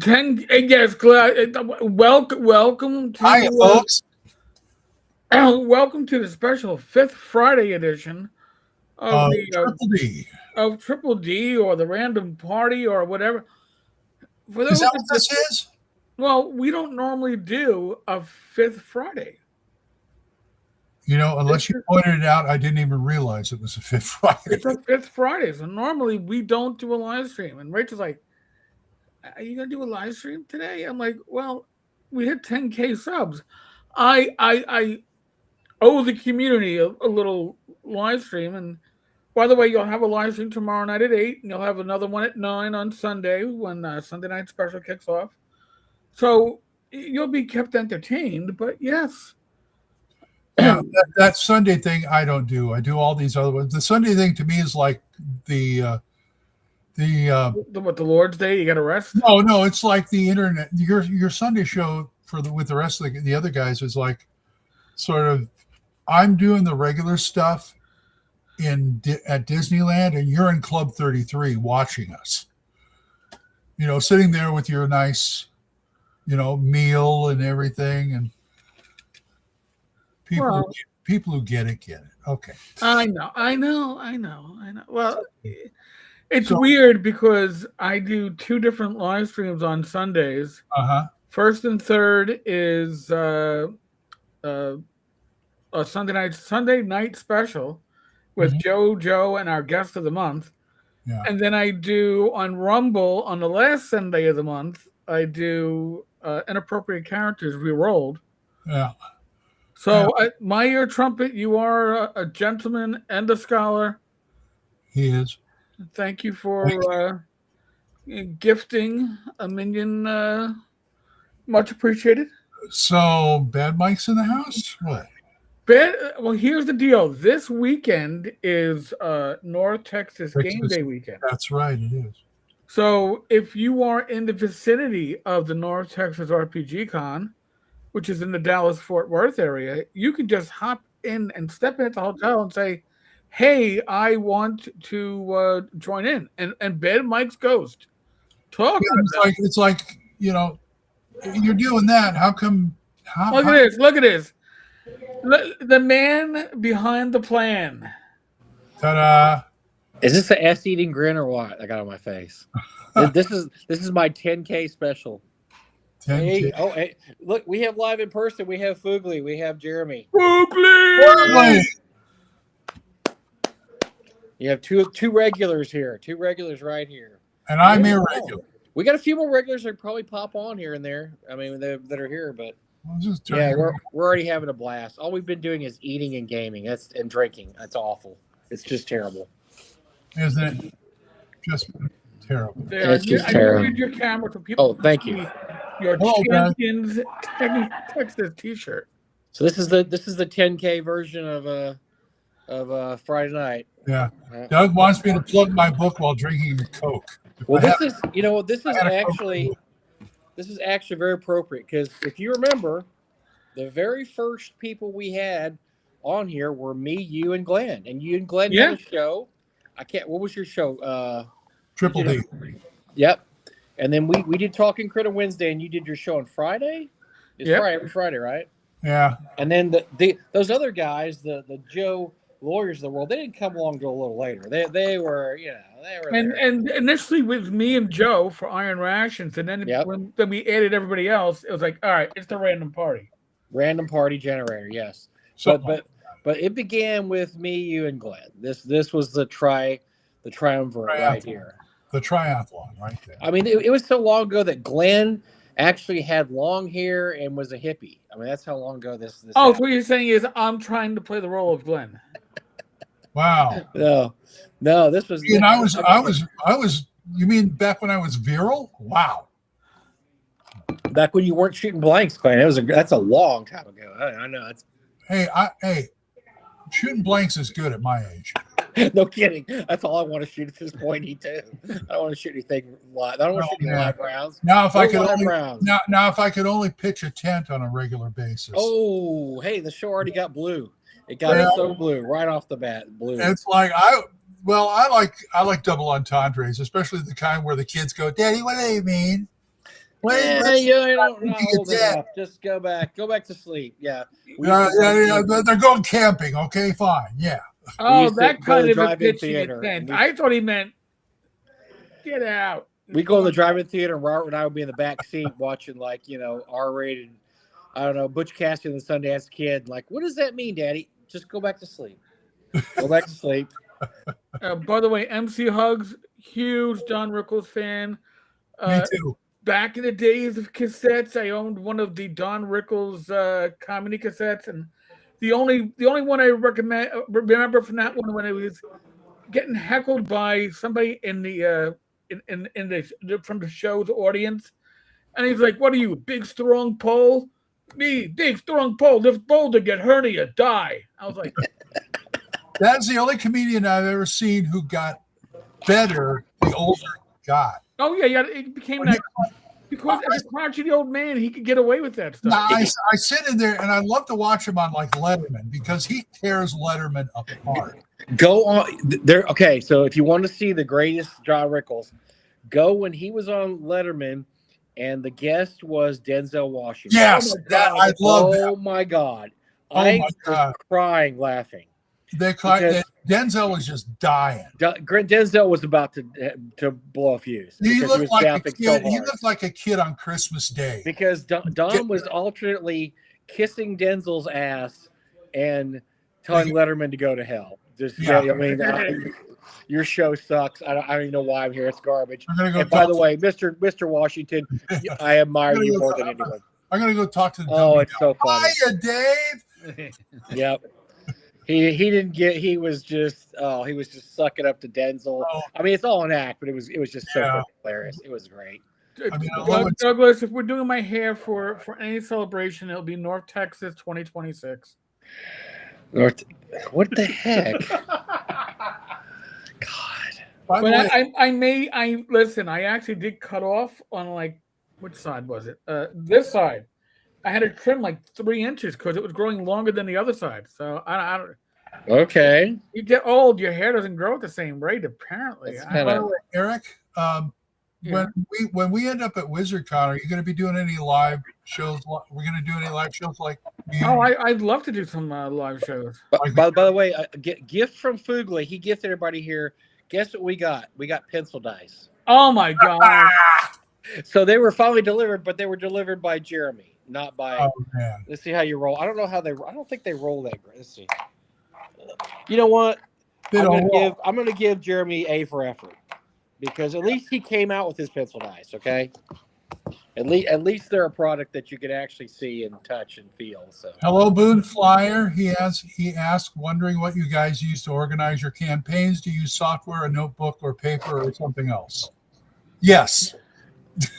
Yes, glad. Welcome Hi, to folks. welcome to the special Fifth Friday edition of the Triple D. of Triple D or the Random Party or whatever. For Is those that that what this is? we don't normally do a Fifth Friday. Unless you pointed it out, I didn't even realize it was a Fifth Friday. It's a Fifth Friday, so normally we don't do a live stream. And Rachel's like, "Are you gonna do a live stream today?" I'm like, "Well, we hit 10K subs. I owe the community a little live stream. And by the way, you'll have a live stream tomorrow night at 8, and you'll have another one at 9 on Sunday when Sunday night special kicks off. So you'll be kept entertained. But yes, Yeah, that Sunday thing I don't do. I do all these other ones. The Sunday thing to me is like the what, the Lord's Day, you got to rest. no, it's like the internet. Your Sunday show with the rest of the other guys is like sort of I'm doing the regular stuff at Disneyland, and you're in Club 33 watching us. Sitting there with your nice, meal and everything, and people who get it. Okay. I know. Well, it's weird because I do two different live streams on Sundays. First and third is a Sunday night special with Joe, and our guest of the month. Yeah. And then I do on Rumble on the last Sunday of the month, I do inappropriate characters re-rolled. Yeah. So, my ear trumpet, you are a gentleman and a scholar. He is. Thank you for gifting a minion. Much appreciated. So, Bad Mike's in the house? What? Well, here's the deal. This weekend is North Texas Game Day weekend. That's right, it is. So if you are in the vicinity of the North Texas RPG Con, which is in the Dallas-Fort Worth area, you can just hop in and step in at the hotel and say, "Hey, I want to join in." And Bad Mike's Ghost. It's like you're doing that. How come? Look at this. The man behind the plan. Ta-da! Is this an ass-eating grin or what I got on my face? This is my 10K special. 10K. Hey, look, we have live in person. We have Foogly. We have Jeremy. Foogly! You have two regulars here. Two regulars right here. And I'm irregular. We got a few more regulars that probably pop on here and there. I mean, that are here, but we're already having a blast. All we've been doing is eating and gaming. And drinking. That's awful. It's just terrible. Isn't it? Just terrible. It's just terrible. Your camera for people. Oh, thank you. Your Champions Texas T-shirt. So this is the 10K version of Friday night. Yeah. Doug wants me to plug my book while drinking a Coke. Well, this is actually very appropriate because if you remember, the very first people we had on here were me, you, and Glenn. And you and Glenn had a show. What was your show? Triple D. Yep. And then we did Talking Crit on Wednesday, and you did your show on Friday? Every Friday, right? Yeah. And then those other guys, the Joe lawyers of the world, they didn't come along until a little later. They were, and initially with me and Joe for Iron Rations, and then when we added everybody else, it was like, all right, it's the random party generator, yes. So, but it began with me, you, and Glenn. This was the triumvirate right here. The triathlon right there. I mean, it was so long ago that Glenn actually had long hair and was a hippie. I mean, that's how long ago this happened. So what you're saying is I'm trying to play the role of Glenn. Wow. No, this was. And I was. You mean back when I was virile? Wow. Back when you weren't shooting blanks, Glenn. That's a long time ago. I know. Hey, shooting blanks is good at my age. No kidding. That's all I want to shoot at this point. I don't want to shoot anything live. I don't want to shoot any live rounds. Now, if I could only pitch a tent on a regular basis. Oh, hey, the show already got blue. It got so blue right off the bat. Blue. It's like I like double entendres, especially the kind where the kids go, "Daddy, what do you mean?" I don't know You're old dead. enough. Just go back to sleep. Yeah. Yeah. They're going camping. Okay, fine. Yeah. Oh, used to that go to kind of a drive-in pitching theater. intent. I thought he meant get out. We go in the drive-in theater, and Robert and I would be in the back seat watching, like, R-rated, I don't know, Butch Cassidy and the Sundance Kid. Like, what does that mean, Daddy? Just go back to sleep. Go back to sleep. By the way, MC Hugs, huge Don Rickles fan. Me too. Back in the days of cassettes, I owned one of the Don Rickles comedy cassettes, and the only one I remember from that one when it was getting heckled by somebody in the from the show's audience, and he's like, "What are you, big strong pole? Me, big strong pole, lift boulder, get hernia, die." I was like, That's the only comedian I've ever seen who got better the older he got. "Oh yeah, it became that." Because as a crotchety old man, he could get away with that stuff. Now, I sit in there and I love to watch him on like Letterman because he tears Letterman apart. Go on there. Okay, so if you want to see the greatest John Rickles, go when he was on Letterman, and the guest was Denzel Washington. Yes, I love that. Oh my God, I was crying laughing. Denzel was just dying. Denzel was about to blow a fuse. He looked like a kid. He looked like a kid on Christmas Day. Because Don was alternately kissing Denzel's ass and telling Letterman to go to hell. Your show sucks. I don't even know why I'm here. It's garbage. And by the way, Mr. Washington, I admire you more than anyone. I'm gonna go talk to the. Oh, it's so funny. Hiya, Dave. Yep. He didn't get. He was just sucking up to Denzel. Oh. I mean, it's all an act, but it was just so hilarious. It was great. I mean, Douglas, if we're doing my hair for any celebration, it'll be North Texas 2026. What the heck? God. But I listen. I actually did cut off on like which side was it? This side. I had to trim like 3 inches because it was growing longer than the other side. So I don't. Okay. You get old, your hair doesn't grow at the same rate. Apparently, Eric. When we end up at WizardCon, are you going to be doing any live shows? We're going to do any live shows like? I'd love to do some live shows. By the way, a gift from Fugly. He gifted everybody here. Guess what we got? We got pencil dice. Oh my God! So they were finally delivered, but they were delivered by Jeremy. Not by. Oh man! Let's see how you roll. I don't know how they. I don't think they roll that great. Let's see. You know what? I'm gonna give Jeremy A for effort because at least he came out with his pencil dice. Okay. At least they're a product that you can actually see and touch and feel. So. Hello, Boone Flyer. He asked, wondering what you guys use to organize your campaigns. Do you use software, a notebook, or paper, or something else? Yes.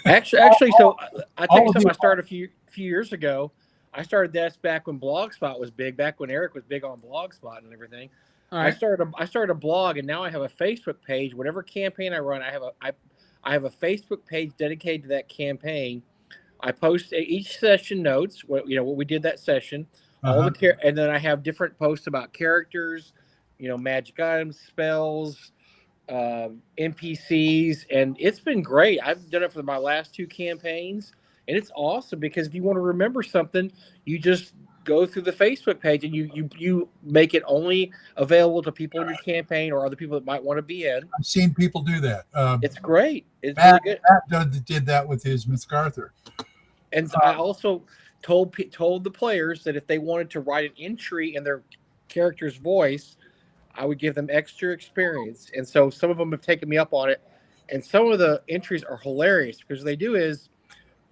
Actually, so I think something I started a few years ago. I started this back when Blogspot was big, back when Eric was big on Blogspot and everything. Right. I started a blog, and now I have a Facebook page. Whatever campaign I run, I have a Facebook page dedicated to that campaign. I post each session notes, what we did that session, and then I have different posts about characters, magic items, spells, NPCs, and it's been great. I've done it for my last 2 campaigns, and it's awesome because if you want to remember something, you just go through the Facebook page and you make it only available to people in your campaign or other people that might want to be in. I've seen people do that. It's great. It's Matt, really good. Matt did that with his Miss Arthur. And I also told the players that if they wanted to write an entry in their character's voice, I would give them extra experience. And so some of them have taken me up on it. And some of the entries are hilarious because what they do is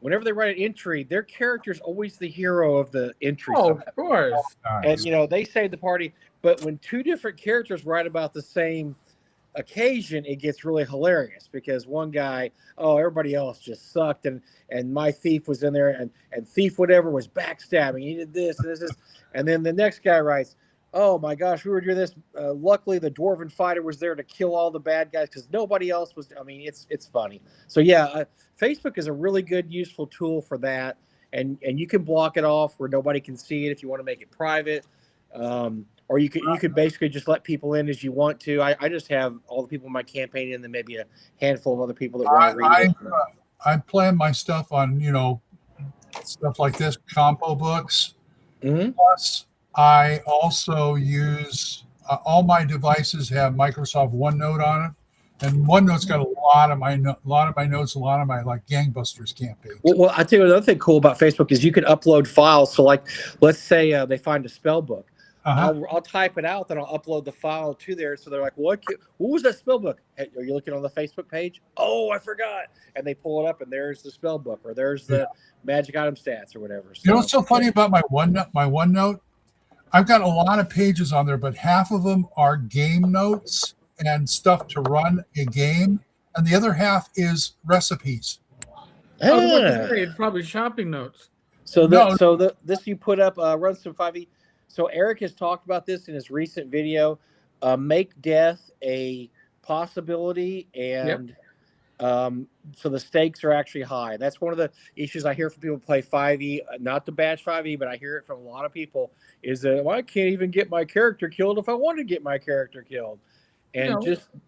whenever they write an entry, their character is always the hero of the entry. Oh, of course. Nice. And, they save the party. But when 2 different characters write about the same occasion, it gets really hilarious because one guy, everybody else just sucked. And my thief was in there and thief whatever was backstabbing. He did this and this. And then the next guy writes, oh my gosh, we were doing this. Luckily, the Dwarven fighter was there to kill all the bad guys because nobody else was. I mean, it's funny. So yeah, Facebook is a really good, useful tool for that, and you can block it off where nobody can see it if you want to make it private, or you could basically just let people in as you want to. I just have all the people in my campaign and then maybe a handful of other people that want to read it. I'm playing my stuff on, stuff like this, compo books. Mm-hmm. Plus, I also use all my devices have Microsoft OneNote on it, and OneNote's got a lot of my notes, a lot of my like gangbusters campaigns. Well, I tell you another thing cool about Facebook is you can upload files. So, like, let's say they find a spell book. I'll type it out, then I'll upload the file to there. So they're like, what was that spell book? Hey, are you looking on the Facebook page? Oh, I forgot. And they pull it up, and there's the spell book, or there's the magic item stats, or whatever. So, you know what's so funny about my OneNote? I've got a lot of pages on there, but half of them are game notes and stuff to run a game, and the other half is recipes. I was about to say, it's probably shopping notes. So this you put up run some 5e. So Eric has talked about this in his recent video. Make death a possibility, and so the stakes are actually high. That's one of the issues I hear from people who play 5e, not to bash 5e, but I hear it from a lot of people, is that, well, I can't even get my character killed if I want to get my character killed. And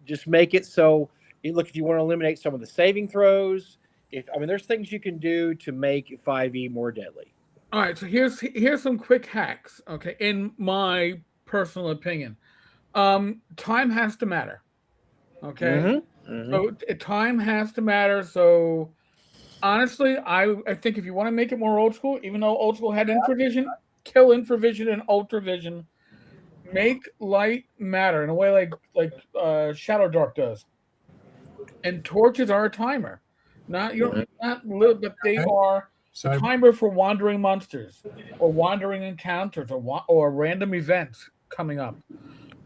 just make it so, look, if you want to eliminate some of the saving throws, there's things you can do to make 5e more deadly. All right, so here's some quick hacks, okay, in my personal opinion. Time has to matter, okay? So time has to matter. So honestly, I think if you want to make it more old school, even though old school had infravision, kill infravision and ultravision. Make light matter in a way like Shadow Dark does. And torches are a timer. Not little, but they are a timer for wandering monsters or wandering encounters or random events coming up.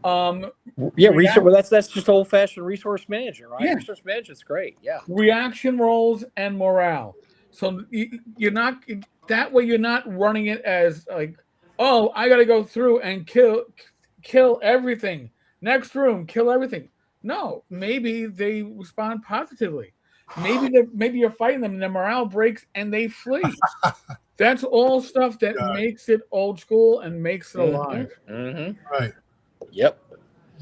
That's just old fashioned resource manager, right? Yeah. Resource management's great. Yeah. Reaction rolls and morale. So you're not that way. You're not running it as like, oh, I got to go through and kill everything. Next room, kill everything. No, maybe they respond positively. Maybe you're fighting them and their morale breaks and they flee. That's all stuff that makes it old school and makes it alive. Right. Yep.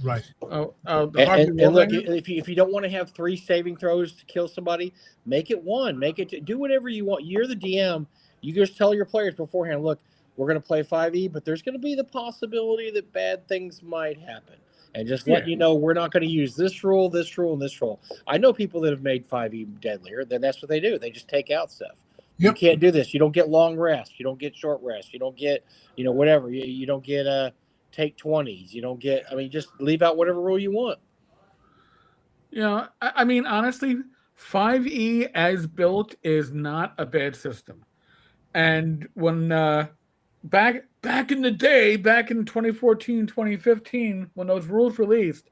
Right. And look, if you don't want to have 3 saving throws to kill somebody, make it 1. Make it do whatever you want. You're the DM. You just tell your players beforehand, look, we're going to play 5e, but there's going to be the possibility that bad things might happen. And just let you know we're not going to use this rule, and this rule. I know people that have made 5e deadlier. Then that's what they do. They just take out stuff. Yep. You can't do this. You don't get long rest. You don't get short rest. You don't get, whatever. You don't get take 20s. You don't get. Just leave out whatever rule you want. Honestly, 5e as built is not a bad system. And when back in the day, back in 2014, 2015, when those rules released,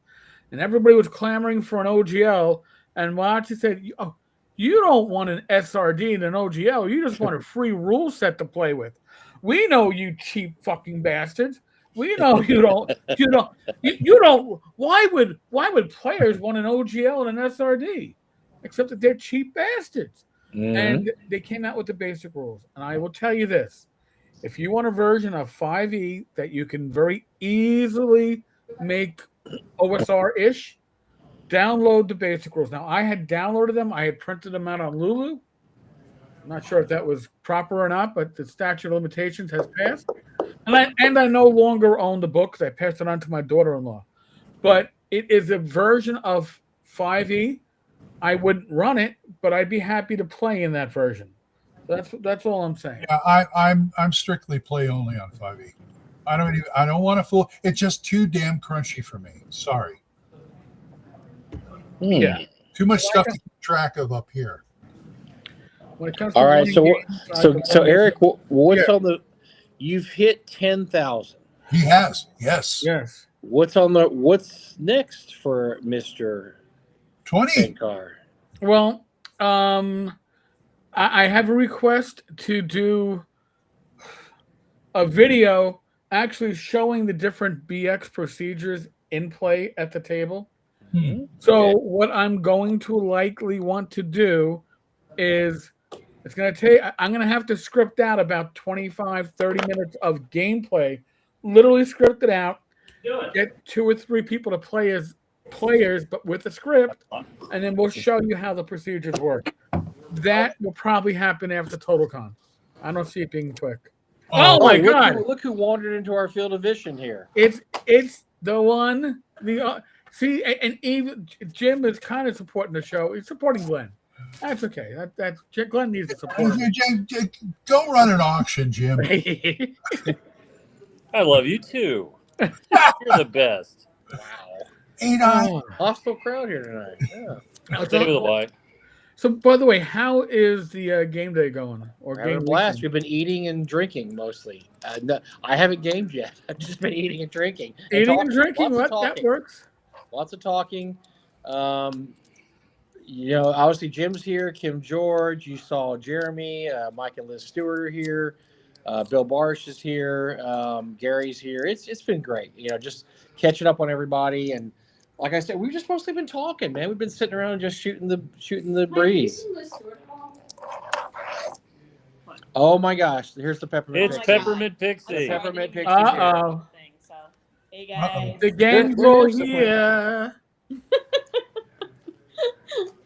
and everybody was clamoring for an OGL, and Watchy said, "Oh, you don't want an SRD and an OGL. You just want a free rule set to play with. We know you cheap fucking bastards. We know you don't. You don't. Why would players want an OGL and an SRD, except that they're cheap bastards?" And they came out with the basic rules. And I will tell you this. If you want a version of 5e that you can very easily make OSR-ish, download the basic rules. Now, I had downloaded them. I had printed them out on Lulu. I'm not sure if that was proper or not, but the statute of limitations has passed. And I no longer own the book because I passed it on to my daughter-in-law. But it is a version of 5e. I wouldn't run it, but I'd be happy to play in that version. That's all I'm saying. Yeah, I'm strictly play only on 5e. I don't want to fool. It's just too damn crunchy for me. Sorry. Yeah. Too much stuff to keep track of up here. When it comes to all right, so Eric, what's on the? You've hit 10,000. He has, yes. What's next for Mr. 20? Well, I have a request to do a video actually showing the different BX procedures in play at the table. So what I'm going to likely want to do is I'm going to have to script out about 25, 30 minutes of gameplay, literally script it out, get 2 or 3 people to play as players, but with a script, and then we'll show you how the procedures work. that will probably happen after TotalCon. I don't see it being quick. Oh, Oh my look God! Look who wandered into our field of vision here. It's the one. See, and even Jim is kind of supporting the show. He's supporting Glenn. That's okay. That's Glenn needs the support. Don't run an auction, Jim. I love you too. You're the best. Wow. Ain't I? Hostile crowd here tonight. Yeah. Say with a Y. So, by the way, how is the game day going? Or We're having a game blast. weekend? We've been eating and drinking mostly. No, I haven't gamed yet. I've just been eating and drinking. Eating and drinking. Lots of That talking. works. Lots of talking. Obviously Jim's here, Kim George. You saw Jeremy, Mike and Liz Stewart are here. Bill Barsh is here. Gary's here. It's been great. Just catching up on everybody. And like I said, we've just mostly been talking, man. We've been sitting around and just shooting the breeze. Oh my gosh! Here's the peppermint. It's Pixie. Peppermint Pixie. Peppermint Pixie. Here. Uh-oh. So, hey guys. The gang's We're all here here.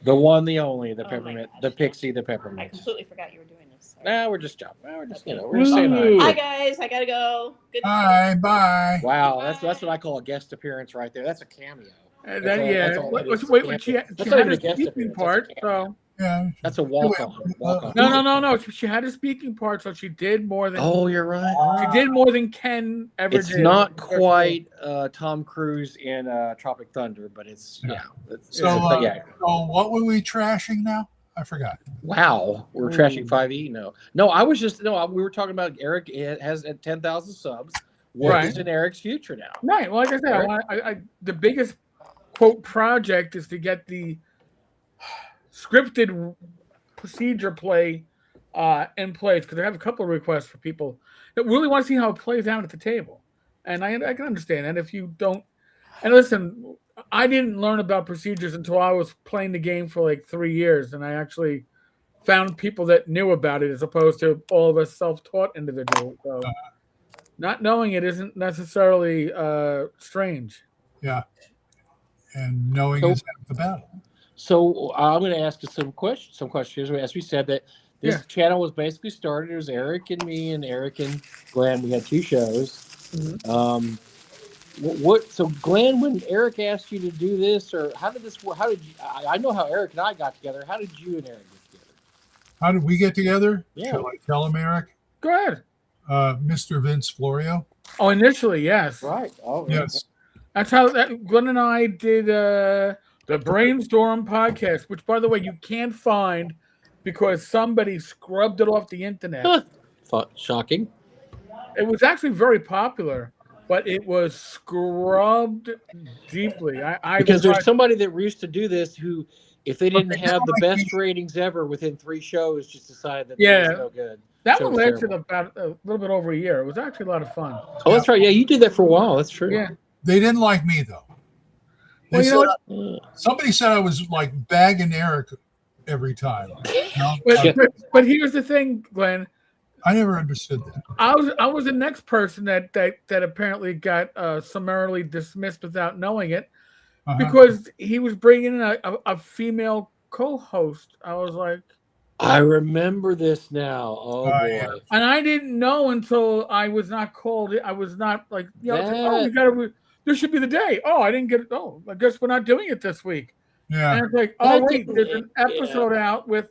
The one, the only, the Oh my peppermint, gosh. the pixie, the I peppermint. completely forgot you were doing this. Sorry. Nah, we're just jumping. We're just Okay. we're just saying Ooh. hi. Hi guys, I gotta go. Good. Bye, bye. Wow, that's what I call a guest appearance right there. That's a cameo. That, That's all- yeah. that's all it is. Wait, she That's had not a even a guest speaking appearance, part, that's a cameo. so Yeah. That's a walk-on. Walk-on. no. She had a speaking part, so she did more than Oh, you're right. she did more than Ken ever It's did. not quite Tom Cruise in Tropic Thunder, but it's So, yeah. so what were we trashing now? I forgot. Wow, we're trashing 5e. No. I was just we were talking about Eric has at 10,000 subs. What Right. is in Eric's future now? Right. Well, like I said, I the biggest quote project is to get the scripted procedure play in place, because I have a couple of requests for people that really want to see how it plays out at the table, and I can understand that if you don't. And listen, I didn't learn about procedures until I was playing the game for like 3 years, and I actually found people that knew about it as opposed to all of us self-taught individuals. So not knowing it isn't necessarily strange. Yeah. And knowing is half the battle. So I'm going to ask you some questions. As we said, that this channel was basically started. It was Eric and me and Eric and Glenn. We had 2 shows. Mm-hmm. So Glenn, when Eric asked you to do this, or how did this work? How did you? I know how Eric and I got together. How did you and Eric get together? How did we get together? Yeah. Shall I tell him, Eric? Go ahead. Mr. Vince Florio. Oh, initially, yes. Right. Oh, Yes. That's how Glenn and I did the Brainstorm podcast, which, by the way, you can't find because somebody scrubbed it off the internet. Shocking. It was actually very popular, but it was scrubbed deeply. Because there's somebody that used to do this who, if they didn't have the like best ratings ever within 3 shows, just decided that Yeah. it was no good. that So one it was lasted terrible. about a little bit over a year. It was actually a lot of fun. Oh, that's right. Yeah, you did that for a while. That's true. Yeah. They didn't like me, though. They Well, you said know somebody said I was like bagging Eric every time. But here's the thing, Glenn. I never understood that. I was the next person that apparently got summarily dismissed without knowing it, because he was bringing in a female co-host. I was like, I remember this now. Oh, boy. Yeah. and I didn't know until I was not called. I was not like, it's like, oh, That- we gotta. This should be the day. Oh, I didn't get it. Oh, I guess we're not doing it this week. Yeah. And it's like, That oh wait, didn't- there's an episode out with.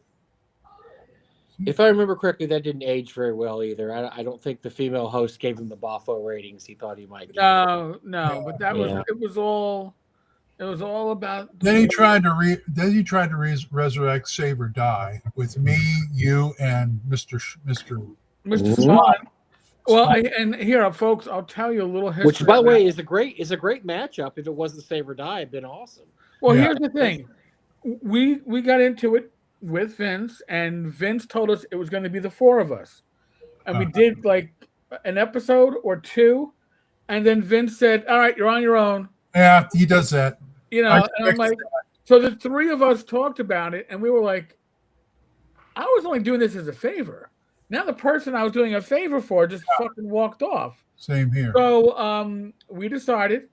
If I remember correctly, that didn't age very well either. I don't think the female host gave him the Boffo ratings he thought he might get. No, but that Yeah. it was all about. Then he tried to resurrect Save or Die with me, you, and Mr. Mr. Mhm. Swan. Well, and here, folks, I'll tell you a little history. Which, by the of way, that. is a great matchup. If it wasn't Save or Die, it'd been awesome. Well, Yeah. here's the thing. We got into it with Vince, and Vince told us it was going to be the 4 of us. And we did like an episode or 2, and then Vince said, all right, you're on your own. Yeah, he does that. You know, I and I'm like, so the 3 of us talked about it, and we were like, I was only doing this as a favor. Now the person I was doing a favor for just fucking walked off. Same here. So we decided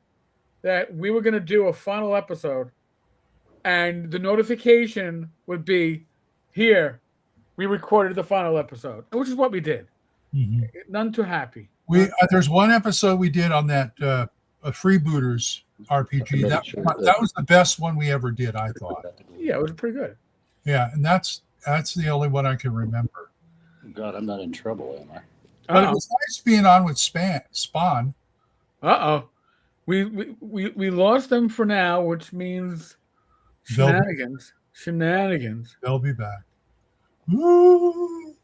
that we were going to do a final episode, and the notification would be, here we recorded the final episode, which is what we did. Mhm. None too happy. There's one episode we did on that Freebooters RPG. That was the best one we ever did, I thought. Yeah, it was pretty good. Yeah, and that's the only one I can remember. God, I'm not in trouble, am I? But it was nice being on with Spawn. We lost them for now, which means shenanigans. They'll be back. Ooh.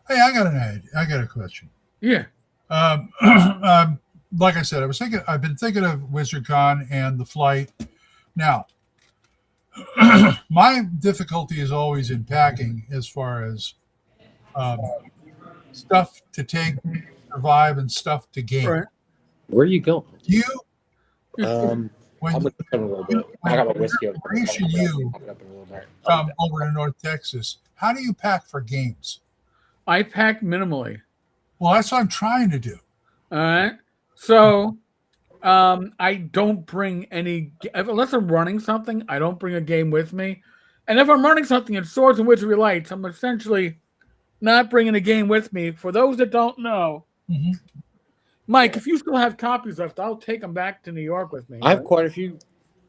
Hey, I got a question. Yeah. Like I said, I've been thinking of WizardCon and the flight. Now, my difficulty is always in packing as far as stuff to take, survive, and stuff to game. Right. Where are you going? You, I'm when gonna come a little bit. I got a whiskey. Grace and you come over to North Texas, how do you pack for games? I pack minimally. Well, that's what I'm trying to do. All right. So I don't bring any, unless I'm running something, I don't bring a game with me. And if I'm running something in Swords and Wizardry Lights, I'm essentially not bringing a game with me. For those that don't know, Mike, if you still have copies left, I'll take them back to New York with me. I have quite a few.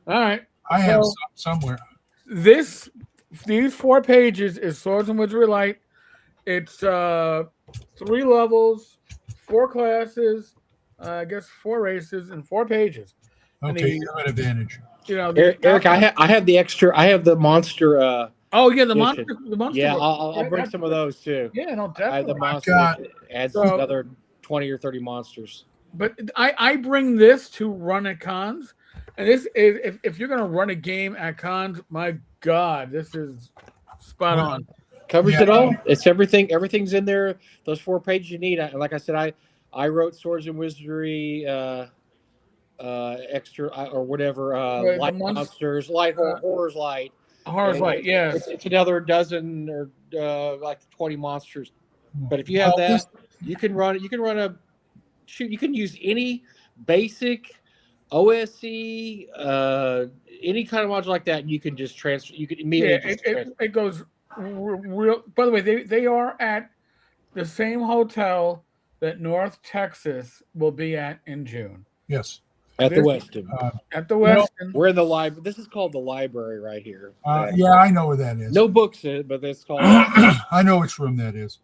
All right. I have somewhere. These 4 pages is Swords and Wizardry Light. It's 3 levels, 4 classes, I guess 4 races, and 4 pages. Okay, you have an advantage. Eric, I have the extra. I have the monster. Oh yeah, the edition. monster. Yeah, book. I'll bring some of those too. Yeah, no, I have definitely. the monster. Adds another 20 or 30 monsters. But I bring this to run at cons, and this is if you're gonna run a game at cons, my God, this is spot on. Covers it all. It's everything. Everything's in there. Those 4 pages you need. Like I said, I wrote Swords and Wizardry extra or whatever. Light monsters, light horrors, light. Horrors light, yeah. It's another dozen or like 20 monsters. But if you have that, you can run. You can run a shoot. You can use any basic OSC, any kind of module like that, and you can just transfer. You can immediately. It goes real. By the way, they are at the same hotel that North Texas will be at in June. Yes. At the Westin. At the Westin. We're in the library. This is called the library right here. Yeah, I know where that is. No books in it, but it's called. I know which room that is.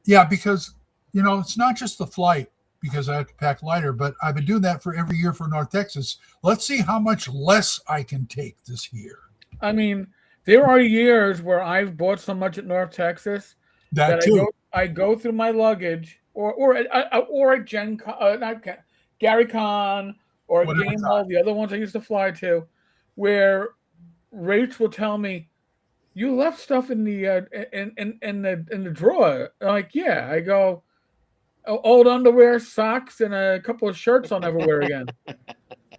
Yeah, because, it's not just the flight because I have to pack lighter, but I've been doing that for every year for North Texas. Let's see how much less I can take this year. I mean, there are years where I've bought so much at North Texas that too. I go through my luggage or at Gen Con, not Gary Con or at Game Hall, the other ones I used to fly to, where Rach will tell me, "You left stuff in the in the drawer." I'm like, yeah. I go, old underwear, socks, and a couple of shirts I'll never wear again.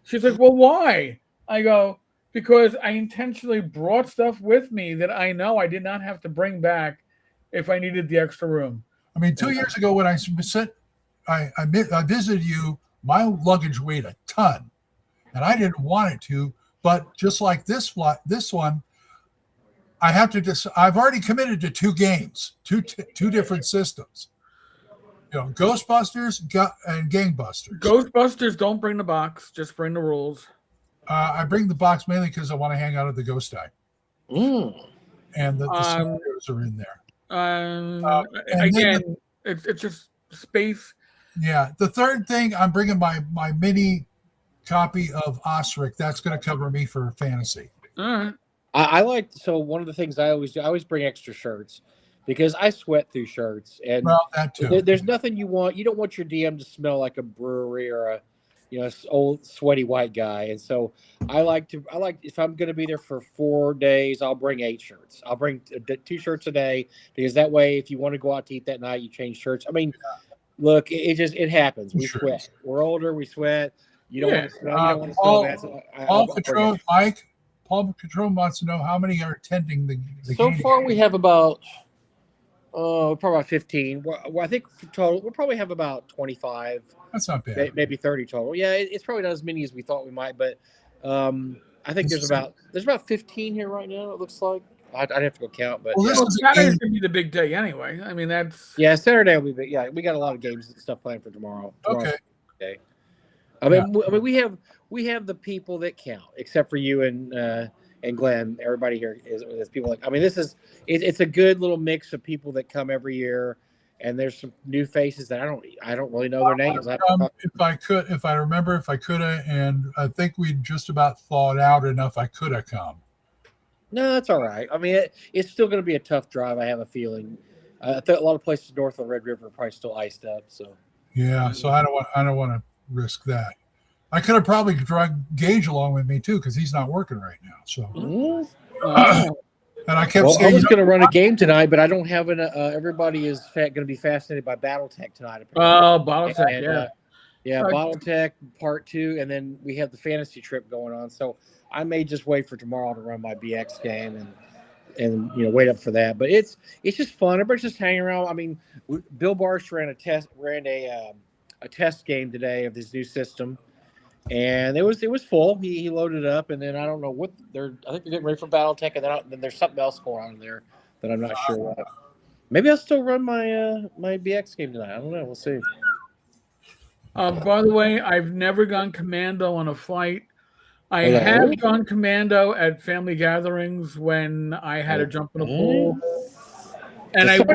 She's like, "Well, why?" I go, "Because I intentionally brought stuff with me that I know I did not have to bring back if I needed the extra room." I mean, 2 years ago when I visited you, my luggage weighed a ton, and I didn't want it to. But just like this one, I have to. I've already committed to 2 games, two different systems. Ghostbusters and Gangbusters. Ghostbusters, don't bring the box; just bring the rules. I bring the box mainly because I want to hang out at the Ghost Eye. And the scenarios are in there. Again, it's just space. Yeah. The third thing, I'm bringing my mini copy of Osric. That's going to cover me for fantasy. All right. I like, so one of the things I always do, I always bring extra shirts because I sweat through shirts. And that too. There's nothing you don't want your DM to smell like a brewery or a old sweaty white guy. And so I like if I'm going to be there for 4 days, I'll bring 8 shirts. I'll bring 2 shirts a day because that way, if you want to go out to eat that night, you change shirts. I mean, look, it happens. We sweat. We're older. We sweat. You don't want to smell. You don't want to smell that. So Paul Patron wants to know how many are attending the so game. far, we have about probably about 15. Well, I think total we'll probably have about 25. That's not bad. Maybe 30 total. Yeah, it's probably not as many as we thought we might, but I think there's about 15 here right now. It looks like I'd have to go count, but Well, yeah. this Well, is a Saturday's game. gonna be the big day anyway. I mean, that's Yeah, Saturday will be big. Yeah, we got a lot of games and stuff planned for tomorrow. Okay. Day. I mean, we have the people that count, except for you and Glenn. Everybody here is people like. I mean, it's a good little mix of people that come every year, and there's some new faces that I don't really know their names. If I could, if I remember, if I could have, and I think we just about thawed out enough. I could have come. No, that's all right. I mean, it's still going to be a tough drive. I have a feeling. I think a lot of places north of the Red River are probably still iced up. So Yeah, so I don't want to risk that. I could have probably dragged Gage along with me too, because he's not working right now. So, and I kept I saying, was going to run a game tonight, but I don't have an. Everybody is going to be fascinated by BattleTech tonight. Apparently. BattleTech, And, yeah, BattleTech Part 2, and then we have the fantasy trip going on. So I may just wait for tomorrow to run my BX game and wait up for that. But it's just fun. Everybody's just hanging around. I mean, Bill Barsh ran a test game today of this new system, and it was full. He loaded up, and then I don't know what I think they're getting ready for BattleTech, and then there's something else going on there that I'm not sure what. Maybe I'll still run my BX game tonight. I don't know. We'll see. by the way, I've never gone commando on a fight. I have gone commando at family gatherings when I had to jump in a pool. And I'm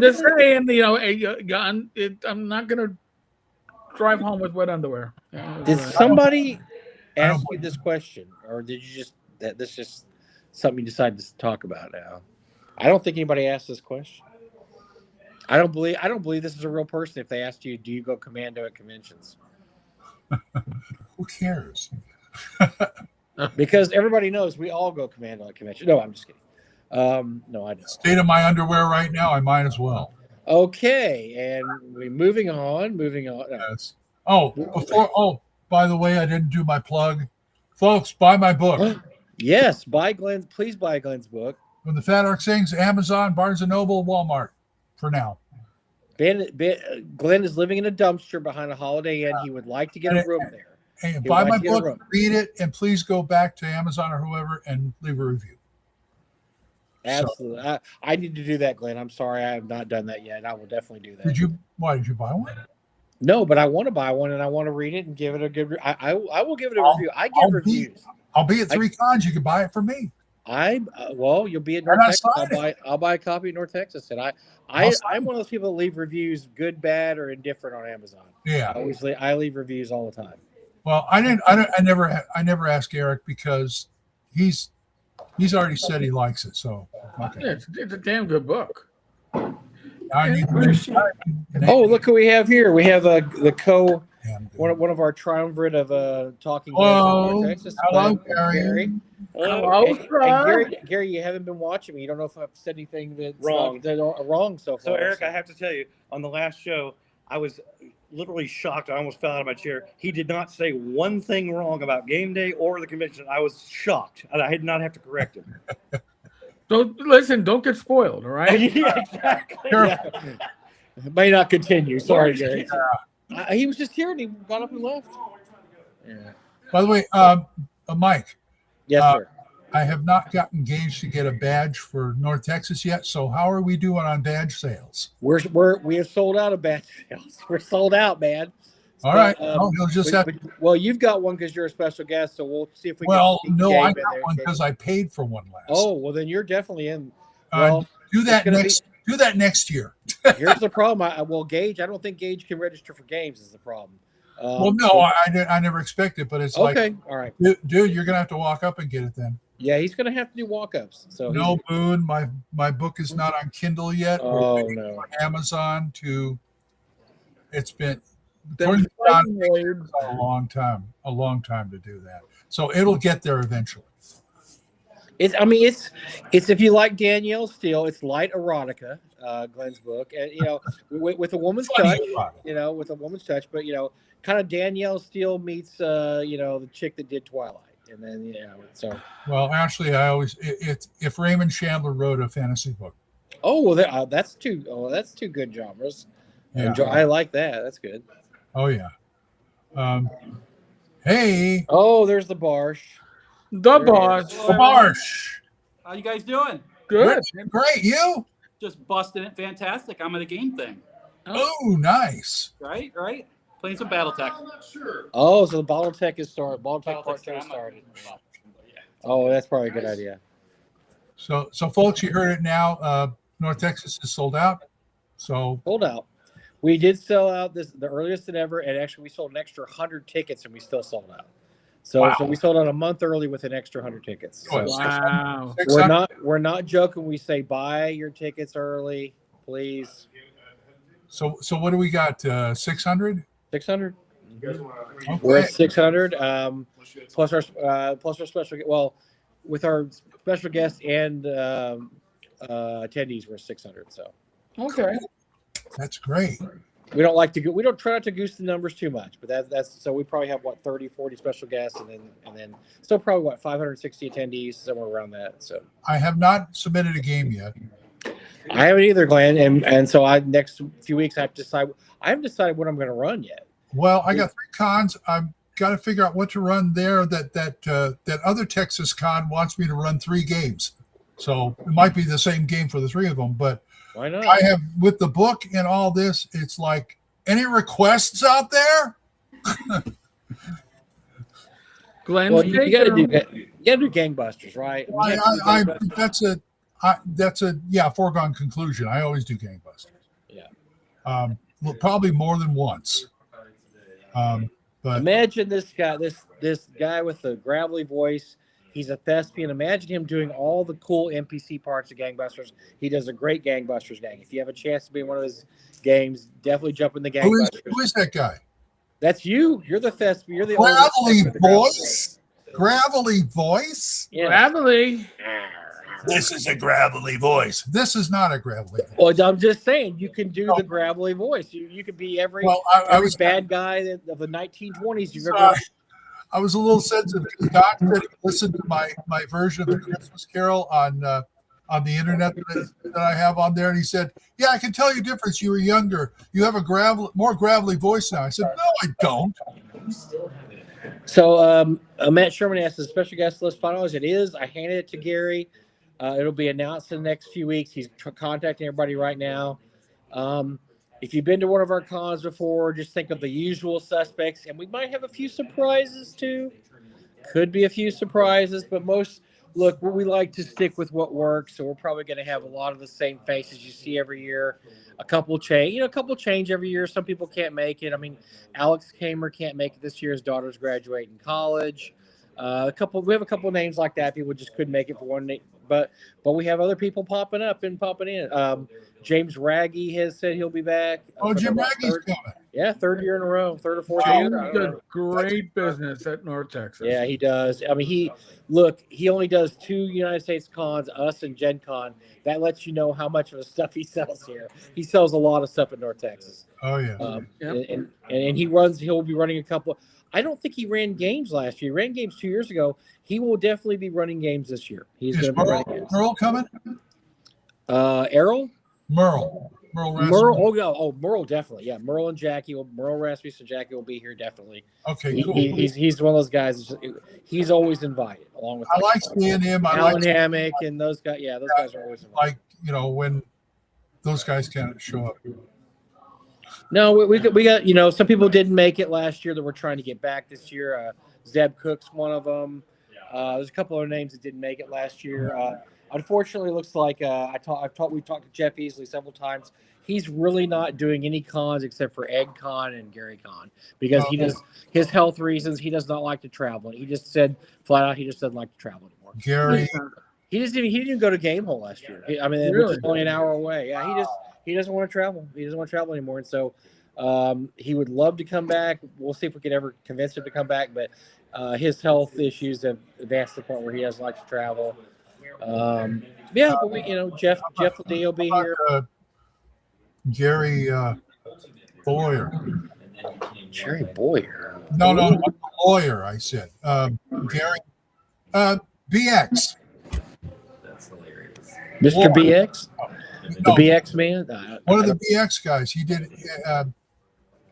just saying, I'm not going to drive home with wet underwear. Did somebody ask you this question, or did you this just something you decided to talk about now? I don't think anybody asked this question. I don't believe this is a real person. If they asked you, do you go commando at conventions? who cares? Because everybody knows we all go commando at conventions. No, I'm just kidding. No, I don't. State of my underwear right now, I might as well. Okay, and moving on. Yes. By the way, I didn't do my plug. Folks, buy my book. Yes, please buy Glenn's book. When the Fat Ark Sings, Amazon, Barnes & Noble, Walmart, for now. Glenn is living in a dumpster behind a Holiday Inn. He would like to get a room there. Hey, buy my book, read it, and please go back to Amazon or whoever and leave a review. Absolutely. I need to do that, Glenn. I'm sorry I have not done that yet. I will definitely do that. Why did you buy one? No, but I want to buy one and I want to read it and give it a good I will give it a review. I give reviews. I'll be at 3 cons. You can buy it from me. You'll be at North Texas. I'll buy a copy at North Texas, and I'm one of those people that leave reviews, good, bad, or indifferent on Amazon. Yeah, I leave reviews all the time. Well, I never ask Eric because he's already said he likes it. So okay. Yeah, it's a damn good book. Look who we have here. We have one of our triumvirate of talking heads in North Texas. Hello, Gary. Hello, Gary, you haven't been watching me. You don't know if I've said anything that's wrong so far. So, Eric, I have to tell you, on the last show, I was literally shocked. I almost fell out of my chair. He did not say one thing wrong about game day or the convention. I was shocked. I did not have to correct him. Don't get spoiled, all right? Yeah, exactly. Yeah. May not continue. Sorry, Gary. He was just here and he got up and left. Yeah. By the way, Mike. Yes, sir. I have not gotten engaged to get a badge for North Texas yet. So how are we doing on badge sales? We have sold out of badge sales. We're sold out, man. All right. You'll just have. Well, you've got one because you're a special guest, so we'll see if we. Well, no, I got one because I paid for one last. Oh, well, then you're definitely in. Well, do that next year. Here's the problem. Gage, I don't think Gage can register for games. Is the problem. Well, no, I never expected, but it's okay. All right, dude, you're gonna have to walk up and get it then. Yeah, he's gonna have to do walk-ups. So no, Boone, my book is not on Kindle yet. Oh no, on Amazon to. It's been a long time to do that. So it'll get there eventually. It's if you like Danielle Steele, it's light erotica, Glenn's book, and with a woman's touch, with a woman's touch, but kind of Danielle Steele meets the chick that did Twilight, and then so. Well, actually, if Raymond Chandler wrote a fantasy book. Oh well, that's two good genres. Yeah. I like that. That's good. Oh yeah. Hey. Oh, there's the Barsh. The Barsh. The Barsh. How you guys doing? Good. Great. You? Just busting it. Fantastic. I'm at a game thing. Oh, nice. Right. Playing some BattleTech. Oh, so the BattleTech is started. BattleTech Part 2 is started. Oh, that's probably a good idea. So folks, you heard it now. North Texas is sold out. So Sold out. We did sell out the earliest than ever, and actually we sold an extra 100 tickets, and we still sold out. So we sold out a month early with an extra 100 tickets. So Wow. we're not joking. We say buy your tickets early, please. So what do we got? 600? 600. Okay. We're at 600. Plus our special. Well, with our special guests and attendees, we're 600. So Okay. That's great. we don't try not to goose the numbers too much, but that's so we probably have 30, 40 special guests, and then still probably 560 attendees, somewhere around that. So I have not submitted a game yet. I haven't either, Glenn, and so next few weeks I haven't decided what I'm going to run yet. Well, I got 3 cons. I've got to figure out what to run there. That other Texas con wants me to run 3 games, so it might be the same game for the 3 of them. But Why not? I have, with the book and all this, it's like, any requests out there? Glenn, Well, you got to do gangbusters, right? That's a foregone conclusion. I always do gangbusters. Yeah. Well, probably more than once. But Imagine this guy with the gravelly voice. He's a thespian. Imagine him doing all the cool NPC parts of Gangbusters. He does a great Gangbusters gang. If you have a chance to be in one of his games, definitely jump in the Gangbusters. who is that guy? That's you. You're the thespian. You're the Gravelly voice. Gravelly voice. Yeah. Gravelly. This is a gravelly voice. This is not a gravelly voice. Well, I'm just saying you can do the gravelly voice. You could be every bad guy of the 1920s you've ever. I was a little sensitive because Doc said he listened to my version of the Christmas Carol on the internet that I have on there, and he said, "Yeah, I can tell you difference. You were younger. You have a more gravelly voice now." I said, "No, I don't." So Matt Sherman asked the special guest list finalized. It is. I handed it to Gary. It'll be announced in the next few weeks. He's contacting everybody right now. If you've been to one of our cons before, just think of the usual suspects, and we might have a few surprises too. Could be a few surprises, but we like to stick with what works. So we're probably going to have a lot of the same faces you see every year. A couple change every year. Some people can't make it. I mean, Alex Kamer can't make it this year. His daughter's graduating college. We have a couple of names like that. People just couldn't make it for one name, but we have other people popping up and popping in. James Raggy has said he'll be back. Oh, Jim Raggy's coming. Yeah, 3rd year in a row, 3rd or 4th James year. does great business at North Texas. Yeah, he does. I mean, he only does 2 United States cons, us and Gen Con. That lets you know how much of the stuff he sells here. He sells a lot of stuff at North Texas. Oh yeah. And he'll be running a couple. I don't think he ran games last year. He ran games 2 years ago. He will definitely be running games this year. He's going to be running games. Merle coming? Errol? Merle. Merle definitely. Yeah, Merle Rasmussen and Jackie will be here definitely. Okay, cool. He's one of those guys. He's always invited, along with I like seeing him. Alan Hammock and those guys. Yeah, those guys are always invited. When those guys can't show up. No, we got some people didn't make it last year that we're trying to get back this year. Zeb Cook's one of them. There's a couple of names that didn't make it last year. Unfortunately, it looks like we've talked to Jeff Easley several times. He's really not doing any cons except for Egg Con and Gary Con because he does his health reasons. He does not like to travel. He just said flat out he just doesn't like to travel anymore. Gary, he didn't even go to Game Hole last year. Which is only an hour away. Yeah, he doesn't want to travel. He doesn't want to travel anymore, and so he would love to come back. We'll see if we can ever convince him to come back, but his health issues have advanced to the point where he doesn't like to travel. But we, Jeff Ledee will be here. Jerry Boyer. Jerry Boyer. No, not the lawyer. I said Gary BX. That's hilarious. Mr. BX, the BX man. One of the BX guys. He did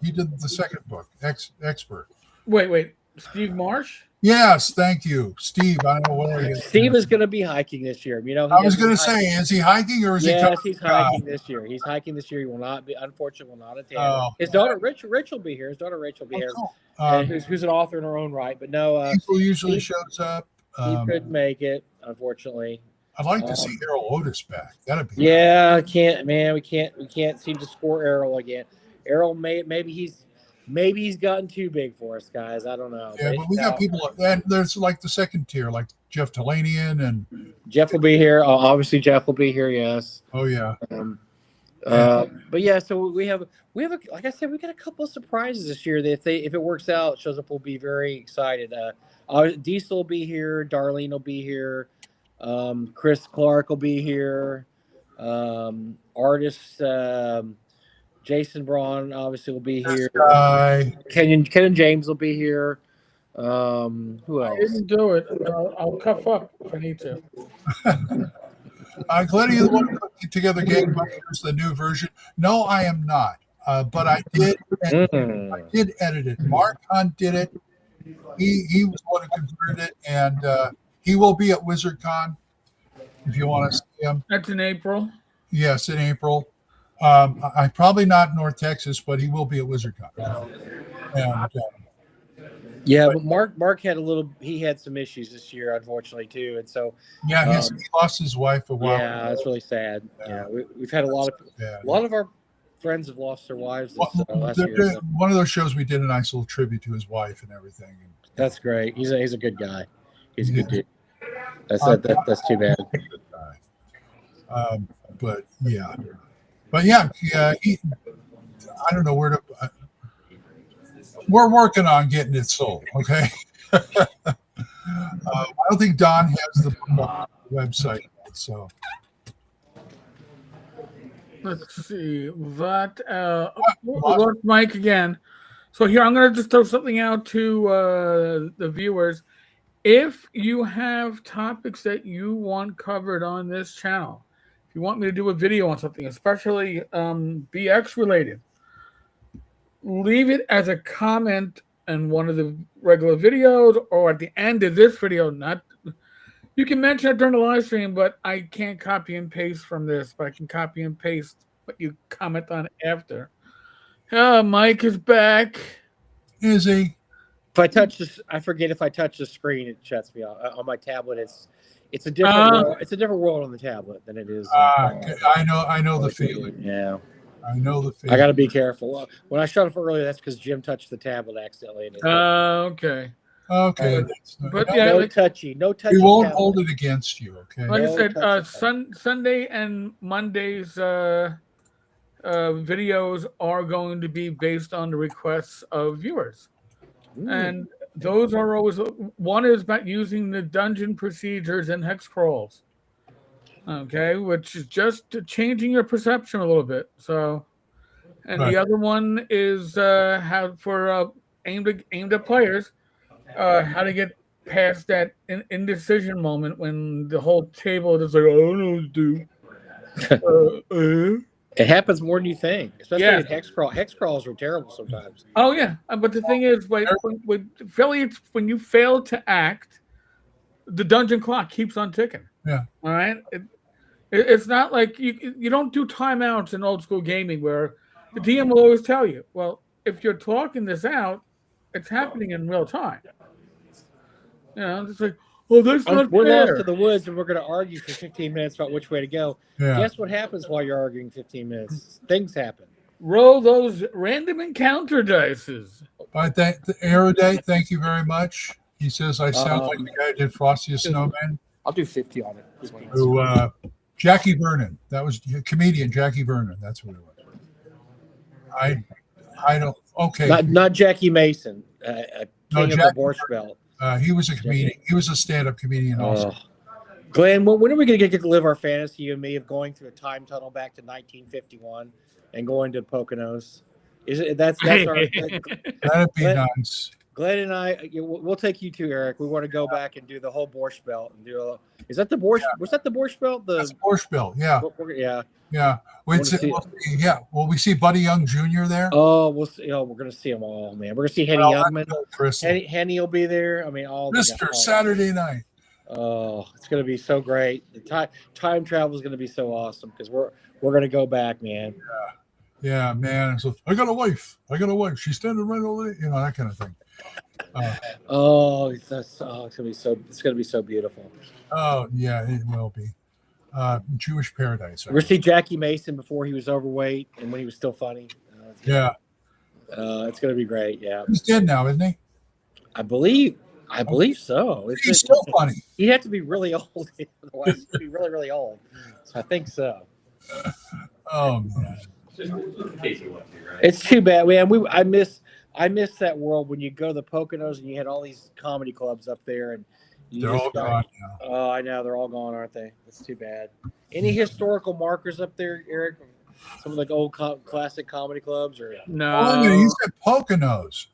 the second book, Expert. Wait. Steve Marsh? Yes, thank you, Steve. I don't know where he is. Steve is going to be hiking this year. You know, I was going to say, is he hiking or is he? Yes, he's hiking this year. He's hiking this year. He will not be, unfortunately, will not attend. Oh, His daughter, Rich will be here. His daughter, Rachel, will be here, cool. and who's an author in her own right. But no, People usually Steve- shows up. Steve couldn't make it, unfortunately. I'd like to see Errol Otis back. That'd be Yeah, I can't, man. We can't seem to score Errol again. Errol maybe he's gotten too big for us, guys. I don't know. Yeah, but we got people. And there's like the second tier, like Jeff Talanian and Jeff will be here. Obviously, Jeff will be here. Yes. oh yeah. But yeah, so we have like I said, we got a couple of surprises this year that if it works out, shows up, we'll be very excited. Diesel will be here, Darlene will be here, Chris Clark will be here, artist Jason Braun obviously will be here. Ken James will be here. Who I else? didn't do it. I'll cuff up if I need to. Glenn, are you the one who put together Game Busters, the new version? No, I am not. But I did. I did edit it. Mark Hunt did it. He was the one who converted it, and he will be at WizardCon if you want to see him. That's in April. Yes, in April. I'm probably not in North Texas, but he will be at WizardCon. And Yeah, but Mark had he had some issues this year, unfortunately, too, and so yeah, he lost his wife a while. yeah, it's really sad. Yeah, we've had a lot of our friends have lost their wives this last year. So. One of those shows we did a nice little tribute to his wife and everything. That's great. He's a good guy. He's a good dude. That's too bad. But yeah, I don't know where to. We're working on getting it sold. Okay. I don't think Don has the website, so. Let's see that. Look, Mike again. So here I'm going to just throw something out to the viewers. If you have topics that you want covered on this channel, if you want me to do a video on something, especially BX related, leave it as a comment in one of the regular videos or at the end of this video. You can mention it during the live stream, but I can't copy and paste from this, but I can copy and paste what you comment on after. Mike is back. Is he? If I touch this, I forget if I touch the screen, it shuts me off. On my tablet, it's a different world. It's a different world on the tablet than it is. I know the feeling. Yeah. I know the feeling. I got to be careful. When I shut off earlier, that's because Jim touched the tablet accidentally. Okay. Okay. But yeah, no touchy. We won't hold it against you. Okay. Like I said, Sunday and Monday's videos are going to be based on the requests of viewers. And those are always, one is about using the dungeon procedures and hex crawls. Okay, which is just changing your perception a little bit. So, and the other one is how for aimed at players, how to get past that indecision moment when the whole table is like, I don't know what to do. It happens more than you think, especially in hex crawl. Hex crawls are terrible sometimes. Oh yeah, but the thing is, with affiliates, when you fail to act, the dungeon clock keeps on ticking. Yeah. All right. It's not like you don't do timeouts in old school gaming where the DM will always tell you, well, if you're talking this out, it's happening in real time. You know, it's like, well, that's not we're fair. lost to the woods and we're going to argue for 15 minutes about which way to go. Yeah. Guess what happens while you're arguing 15 minutes? Things happen. Roll those random encounter dices. Aerodate, thank you very much. He says I sound like the guy who did Frosty the Snowman. I'll do 50 on it. Who, Jackie Vernon. That was comedian Jackie Vernon. That's who it was. I don't. Okay. Not Jackie Mason, king of the Borscht Belt. He was a comedian. He was a stand-up comedian also. Glenn, when are we going to get to live our fantasy, you and me, of going through a time tunnel back to 1951 and going to Poconos? Is it that's our That'd be nice. Glenn and I, we'll take you too, Eric. We want to go back and do the whole Borscht Belt and do. Is that the Borscht? Yeah. Was that the Borscht Belt? That's Borscht Belt. Yeah. Yeah. Yeah. We'll see. Will we see Buddy Young Jr. there? Oh, we'll see. Oh, we're gonna see them all, man. We're gonna see Henny Youngman. Henny will be there. I mean, all Mr. Saturday Night. Oh, it's gonna be so great. The time travel is gonna be so awesome because we're gonna go back, man. Yeah, man. So I got a wife. She's standing right over there. You know, that kind of thing. It's gonna be so beautiful. Oh yeah, it will be. Jewish paradise. We're gonna see Jackie Mason before he was overweight and when he was still funny. It's gonna be great. Yeah, he's dead now, isn't he? I believe so. He's still funny. He'd have to be really old, otherwise he'd be really, really old. So I think so. Oh man. It's too bad, man. I miss that world when you go to the Poconos and you had all these comedy clubs up there, and they're all gone now. Oh, I know they're all gone, aren't they? It's too bad. Any historical markers up there, Eric? Some of the old classic comedy clubs, or no? Oh, you said Poconos.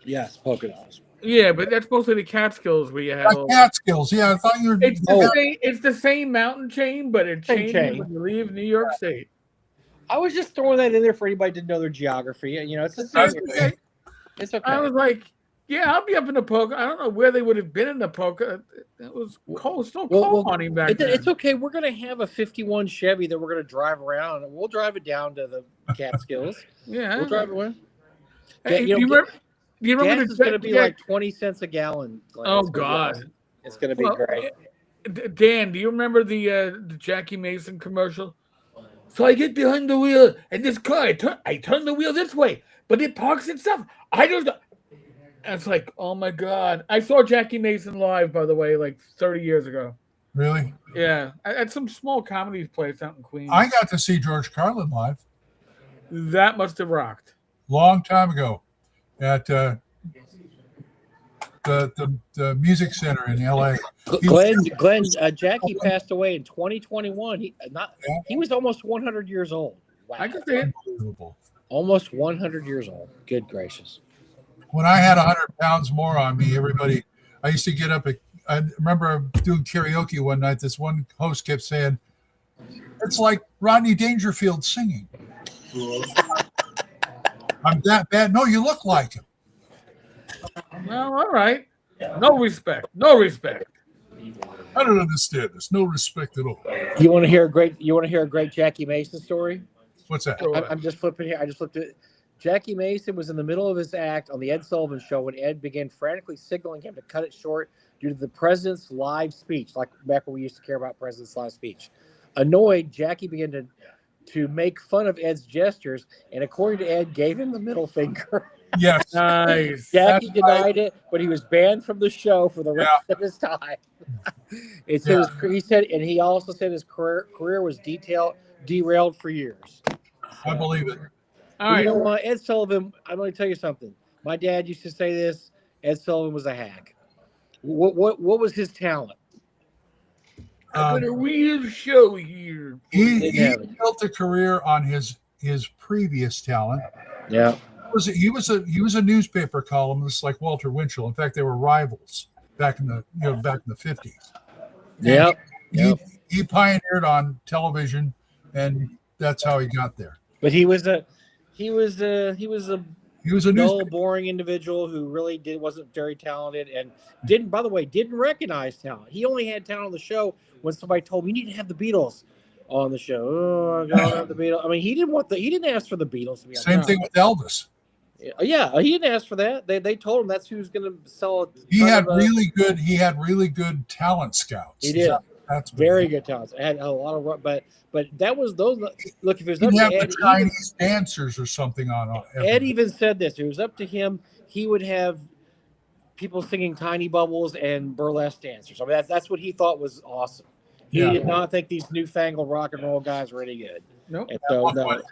Yes, Poconos. Yeah, but that's mostly the Catskills where you have Catskills. Yeah, I thought you were. It's the same mountain chain, but it changes when you leave New York State. I was just throwing that in there for anybody to know their geography. You know, it's okay. It's okay. I was like, yeah, I'll be up in the Poca. I don't know where they would have been in the Poca. It was cold, still cold hunting back then. It's okay. We're going to have a 51 Chevy that we're going to drive around, and we'll drive it down to the Catskills. Yeah. We'll drive it away. Hey, do you remember gas is going to be like 20 cents a gallon. Oh, God. It's going to be great. Dan, do you remember the Jackie Mason commercial? So I get behind the wheel, and this car, I turn the wheel this way, but it parks itself. I don't know. And it's like, oh, my God. I saw Jackie Mason live, by the way, like 30 years ago. Really? Yeah. At some small comedy place out in Queens. I got to see George Carlin live. That must have rocked. Long time ago at the Music Center in L.A. Glenn, Jackie passed away in 2021. He was almost 100 years old. Wow. I can see it. Almost 100 years old. Good gracious. When I had 100 pounds more on me, I used to get up. I remember doing karaoke one night. This one host kept saying, "It's like Rodney Dangerfield singing." I'm that bad. No, you look like him. Well, all right. No respect. No respect. I don't understand this. No respect at all. You want to hear a great Jackie Mason story? What's that? I'm just flipping here. I just flipped it. Jackie Mason was in the middle of his act on the Ed Sullivan Show when Ed began frantically signaling him to cut it short due to the president's live speech, like back when we used to care about president's live speech. Annoyed, Jackie began to make fun of Ed's gestures, and according to Ed, gave him the middle finger. Yes. Nice. Jackie denied it, but he was banned from the show for the rest of his time. He said, and he also said his career was derailed for years. I believe it. All right. You know what, Ed Sullivan, I'm going to tell you something. My dad used to say this. Ed Sullivan was a hack. What was his talent? I'm going to real show here. He built a career on his previous talent. Yeah. He was a newspaper columnist like Walter Winchell. In fact, they were rivals back in the 50s. Yeah. He pioneered on television, and that's how he got there. But he was a dull, boring individual who really wasn't very talented and didn't recognize talent. He only had talent on the show when somebody told him, "You need to have the Beatles on the show." Oh, I gotta have the Beatles. I mean, he didn't ask for the Beatles to be on. Same thing with Elvis. Yeah, he didn't ask for that. They told him that's who's going to sell it. He had really good talent scouts. He did. That's very good talents. I had a lot of, but that was those. Look, if it was up to have Ed, the Chinese dancers or something on. Ed even said this. If it was up to him, he would have people singing Tiny Bubbles and burlesque dancers. I mean, that's what he thought was awesome. He did not think these newfangled rock and roll guys were any good. Nope. And so no,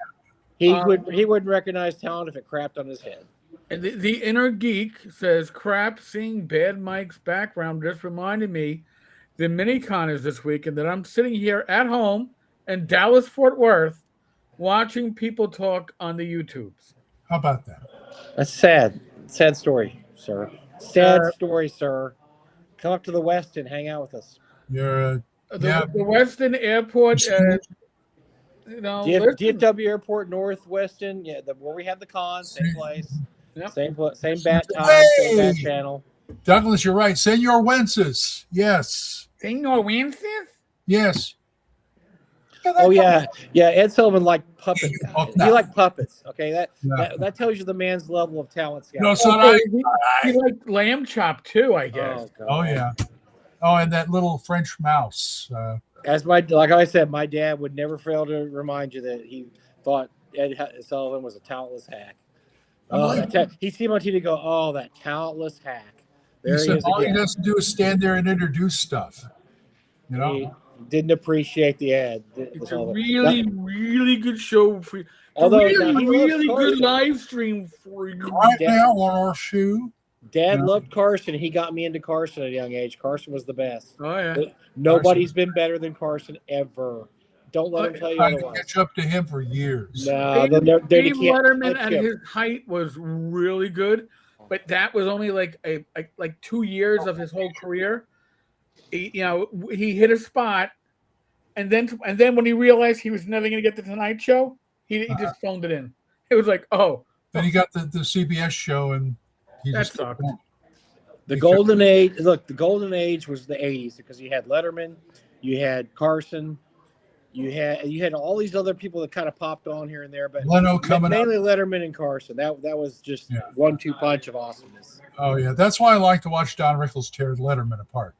he wouldn't recognize talent if it crapped on his head. And the inner geek says, "Crap, seeing Bad Mike's background just reminded me the mini-con is this week, and that I'm sitting here at home in Dallas, Fort Worth, watching people talk on the YouTubes." How about that? That's sad. Sad story, sir. Sad story, sir. Come up to the West and hang out with us. You're The Weston Airport, listen. DFW Airport, North Weston, where we have the con, same place, Yep. same bat time, same bat channel. Douglas, you're right. Senor Wences. Yes. Senor Wences? Yes. Oh yeah. Ed Sullivan liked puppets. Oh, He liked puppets. Okay, No. that tells you the man's level of talent. Scout. No, son, He liked lamb chop too, I guess. God. Oh yeah. Oh, and that little French mouse. As like I said, my dad would never fail to remind you that he thought Ed Sullivan was a talentless hack. He seemed on TV to go, "Oh, that talentless hack." There he is all again. he has to do is stand there and introduce stuff. You know. He didn't appreciate the ad. It's a really good show for you. Although really good live stream for you. Right now on our shoe. Dad loved Carson. He got me into Carson at a young age. Carson was the best. Oh yeah. Nobody's been better than Carson ever. Don't let him tell you Trying to otherwise. catch up to him for years. No, Dave Letterman at his height was really good, but that was only like 2 years of his whole career. He hit a spot, and then when he realized he was never going to get the Tonight Show, he just phoned it in. It was like, oh. Then he got the CBS show, and he That just sucked. The golden age. Look, the golden age was the '80s because you had Letterman, you had Carson, you had all these other people that kind of popped on here and there, but Leno coming mainly up. Letterman and Carson. That was just 1-2 punch of awesomeness. Oh yeah, that's why I like to watch Don Rickles tear Letterman apart.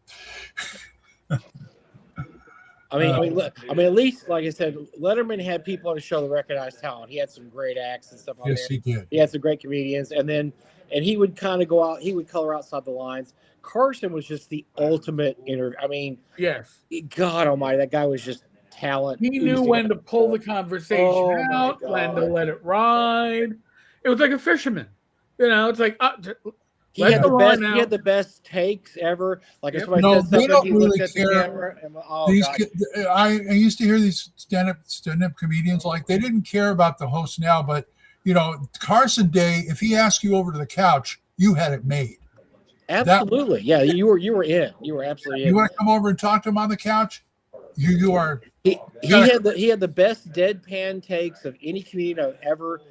I mean, at least, like I said, Letterman had people on the show that recognized talent. He had some great acts and stuff on there. Yes, he did. He had some great comedians, and he would kind of go out. He would color outside the lines. Carson was just the ultimate interview. I mean, yes, God Almighty, that guy was just talent. He knew when to pull the conversation out, when to let it ride. It was like a fisherman. It's like he had the best takes ever. Like if somebody said something, he looked at the camera. And, I used to hear these stand-up comedians they didn't care about the host now, but Carson Day, if he asked you over to the couch, you had it made. Absolutely, you were in. You were absolutely in. You want to come over and talk to him on the couch? You are. He had the best deadpan takes of any comedian I've ever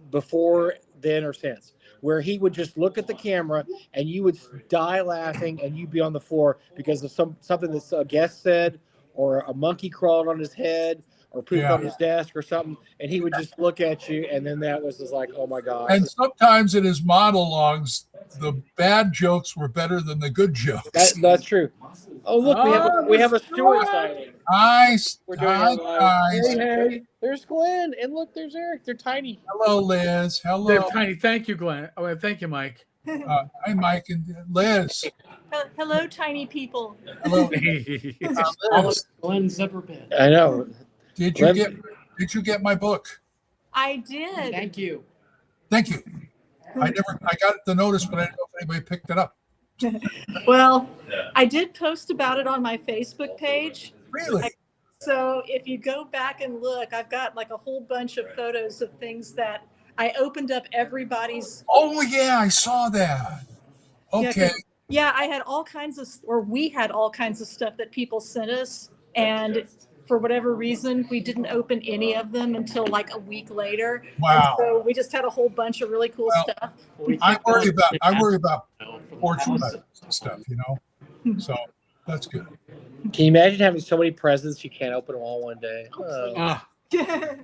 before, then, or since. Where he would just look at the camera and you would die laughing and you'd be on the floor because of something that a guest said, or a monkey crawled on his head, or pooped on his desk or something, and he would just look at you, and then that was just like, oh my God. And sometimes in his monologues, the bad jokes were better than the good jokes. That's true. Oh look, we have a Stuart sighting. We're doing Hey, there's Glenn, and look, there's Eric. They're tiny. Hello, Liz. Hello. They're tiny. Thank you, Glenn. Oh, thank you, Mike. Hi, Mike and Liz. Hello, tiny people. Hello. Liz. Glenn's ever been. I know. Did you get my book? I did. Thank you. Thank you. I got the notice, but I don't know if anybody picked it up. Well, I did post about it on my Facebook page. Really? So if you go back and look, I've got a whole bunch of photos of things that I opened up everybody's. Oh yeah, I saw that. Okay. Yeah, I had all kinds of, or we had all kinds of stuff that people sent us, and for whatever reason, we didn't open any of them until a week later. Wow. And so we just had a whole bunch of really cool stuff. I worry about porch stuff, So that's good. Can you imagine having so many presents you can't open them all one day? Not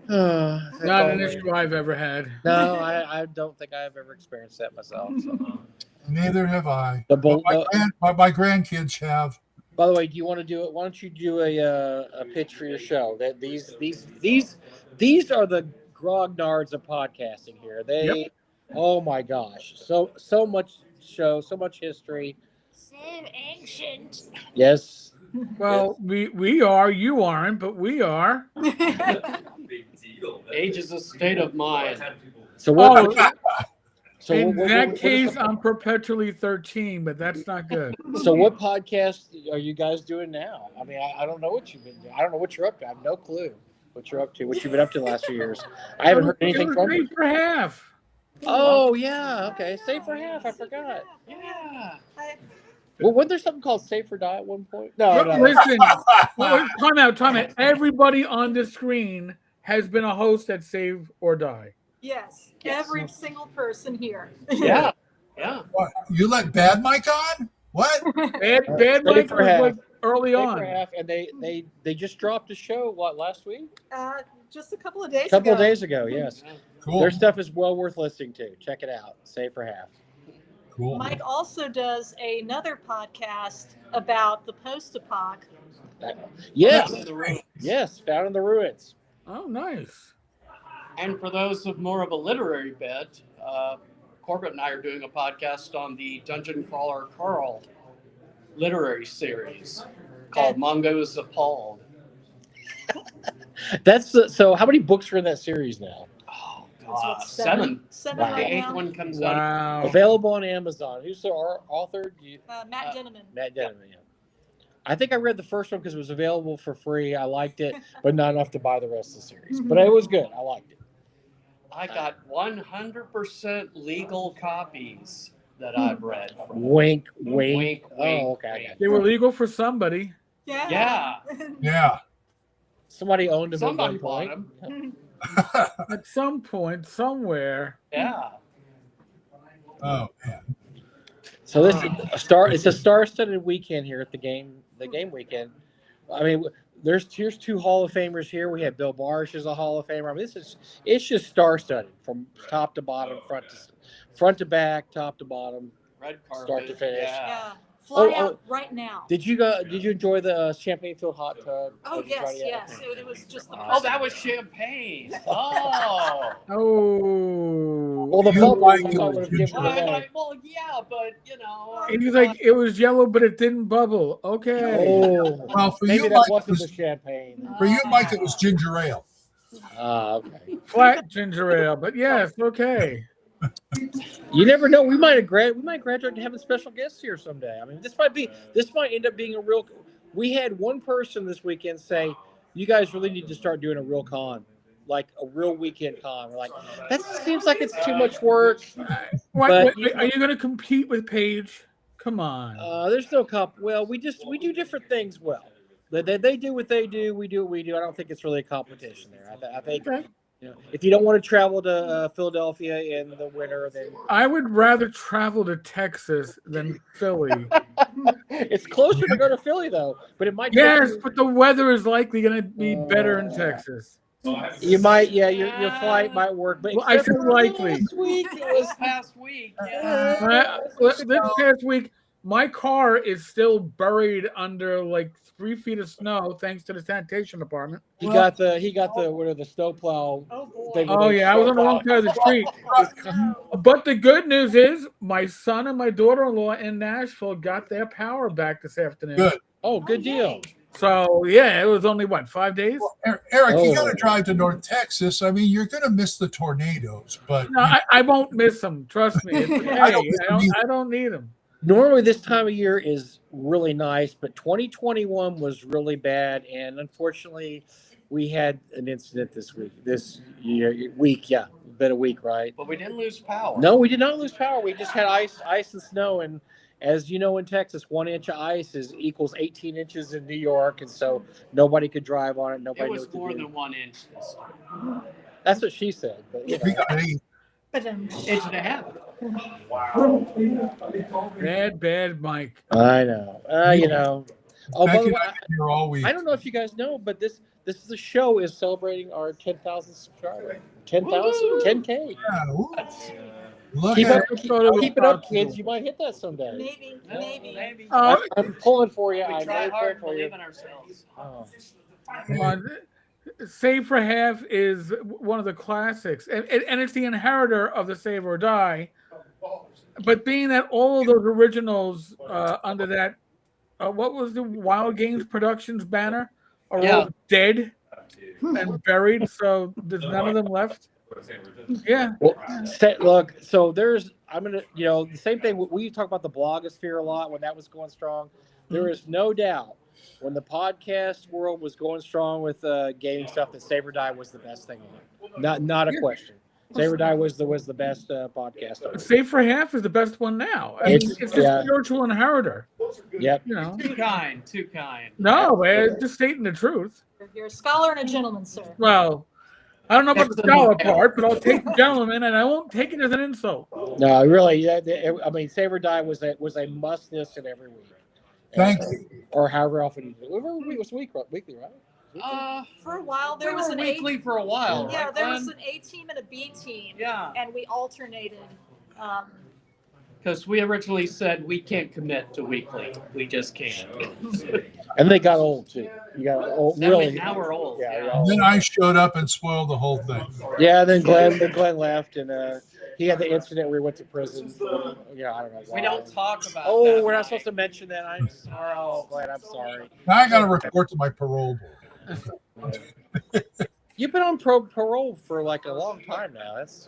an issue I've ever had. No, I don't think I've ever experienced that myself. So. Neither have I. But my grandkids have. By the way, do you want to do it? Why don't you do a pitch for your show? That these are the grognards of podcasting here. Oh my gosh, so much show, so much history. So ancient. Yes. Well, we are. You aren't, but we are. Age is a state of mind. So what? In that case, I'm perpetually 13, but that's not good. So what podcast are you guys doing now? I mean, I don't know what you've been doing. I don't know what you're up to. I have no clue what you're up to, what you've been up to the last few years. I haven't heard anything from you. For half. Oh yeah, okay. Save for half. I forgot. Yeah. Well, wasn't there something called Save for Die at one point? No, no. Listen, time out. Everybody on the screen has been a host at Save or Die. Yes, Yes. every single person here. Yeah. Yeah. What? You let Bad Mike on? What? Bad Save Mike for was half. like early Save on. for half, and they just dropped a show last week? Just a couple of days A couple ago. of days ago, yes. Cool. Their stuff is well worth listening to. Check it out. Save for half. Cool. Mike also does another podcast about the post-apoc. Yes, Found in the Ruins. yes, Found in the Ruins. Oh, nice. And for those of more of a literary bent, Corbett and I are doing a podcast on the Dungeon Crawler Carl literary series called Mongo's Appalled. So. How many books are in that series now? Oh, That's what, God. seven? Seven. Seven Wow. The right eighth now. one comes out. Wow. Available on Amazon. Who's the author? Matt Denneman. Matt Denneman. Yeah. I think I read the first one because it was available for free. I liked it, but not enough to buy the rest of the series. But it was good. I liked it. I got 100% legal copies that I've read. Wink, wink. Wink, Oh, wink, okay. I got wink. it. They were legal for somebody. Yeah. Yeah. Yeah. Somebody owned them Somebody at bought one point. them. At some point, somewhere. Yeah. Oh man. So this is it's a star-studded weekend here at the game weekend. I mean, here's two Hall of Famers here. We have Bill Barsh as a Hall of Famer. I mean, it's just star-studded from top to bottom, front to back, top to bottom. Red carpet. Start to finish. Yeah. Yeah. Fly Oh, out right now. Did you enjoy the Champagne Filled hot tub? Oh, Did you try yes, it? yes. It was just the Oh, that was champagne. Oh. Oh. Well, the You bubbles like I it thought was would have given ginger it ale. away. Well, yeah, but you know. And he's like, it was yellow, but it didn't bubble. Okay. Oh, Well, for maybe you, that Mike, it wasn't the was, champagne. for you, Mike, it was ginger ale. Okay. Flat ginger ale, but yes, okay. You never know. We might graduate to having special guests here someday. I mean, this might end up being a real. We had one person this weekend say, "You guys really need to start doing a real con, like a real weekend con." We're like, that seems like it's too much work. What, But are you going to compete with Paige? Come on. There's no comp. Well, we do different things well. They do what they do. We do what we do. I don't think it's really a competition there. I think. Okay. You know, if you don't want to travel to Philadelphia in the winter, then I would rather travel to Texas than Philly. it's closer to go to Philly, though. But it might. Yes, but the weather is likely going to be better in Texas. You might, yeah. Your flight might work, but Well, I except said for likely. This week, it was This past week. Yeah. This past week, my car is still buried under like 3 feet of snow, thanks to the sanitation department. he got the what are the snowplow thing? Oh yeah, I was on the wrong side of the street. But the good news is, my son and my daughter-in-law in Nashville got their power back this afternoon. Good. Oh, good deal. So yeah, it was only what, 5 days? Eric, you Oh. got to drive to North Texas. I mean, you're going to miss the tornadoes, but No, I won't miss them. Trust me. It's okay. I don't miss them either. I don't need them. Normally, this time of year is really nice, but 2021 was really bad, and unfortunately, we had an incident this week. This week, yeah, been a week, right? But we didn't lose power. No, we did not lose power. We just had ice and snow, and as you know, in Texas, 1 inch of ice equals 18 inches in New York, and so nobody could drive on it. Nobody It knew was what to more do. than 1 inch this time. That's what she said. But, you we know. got 8. But Inch and a half. Bad Mike. I know. You know. Oh, by Becky the and way, I have been here all week. I don't know if you guys know, but this show is celebrating our 10,000 subscribers. 10,000, 10K. Yeah, ooh. Look Keep at it up, kids. You might hit that someday. maybe. I'm pulling for you. We I'm try really hard pulling to for you. believe in ourselves. Oh. Come on. Save for Half is one of the classics, and it's the inheritor of the Save or Die. But being that all of those originals under that, what was the Wild Games Productions banner, are all dead and buried, so there's none of them left. Yeah. Well, look, so I'm going to, the same thing. We talk about the blogosphere a lot when that was going strong. There is no doubt when the podcast world was going strong with gaming stuff that Save or Die was the best thing. Not a question. Save or Die was the best podcast. Save for Half is the best one now. I mean, it's just spiritual inheritor. Yep. You know. Too kind. No, man, just stating the truth. You're a scholar and a gentleman, sir. Well, I don't know about the scholar part, but I'll take the gentleman, and I won't take it as an insult. No, really. I mean, Save or Die was a must listen every week. Thank you. Or however often you do it. It was weekly, right? For a while, there We was were an weekly for a while. Yeah, right, there was Glenn? an A team and a B team. Yeah. And we alternated. Because we originally said we can't commit to weekly. We just can't. And they got old too. You got old, really. Now we're old. Yeah. Then I showed up and spoiled the whole thing. Yeah. Then Glenn left, and he had the incident where he went to prison. Yeah, I don't know. We don't talk about. Oh, that, we're not Mike. supposed to mention that. I'm sorry. Oh, Glenn, I'm sorry. Now I got to report to my parole board. You've been on parole for like a long time now. That's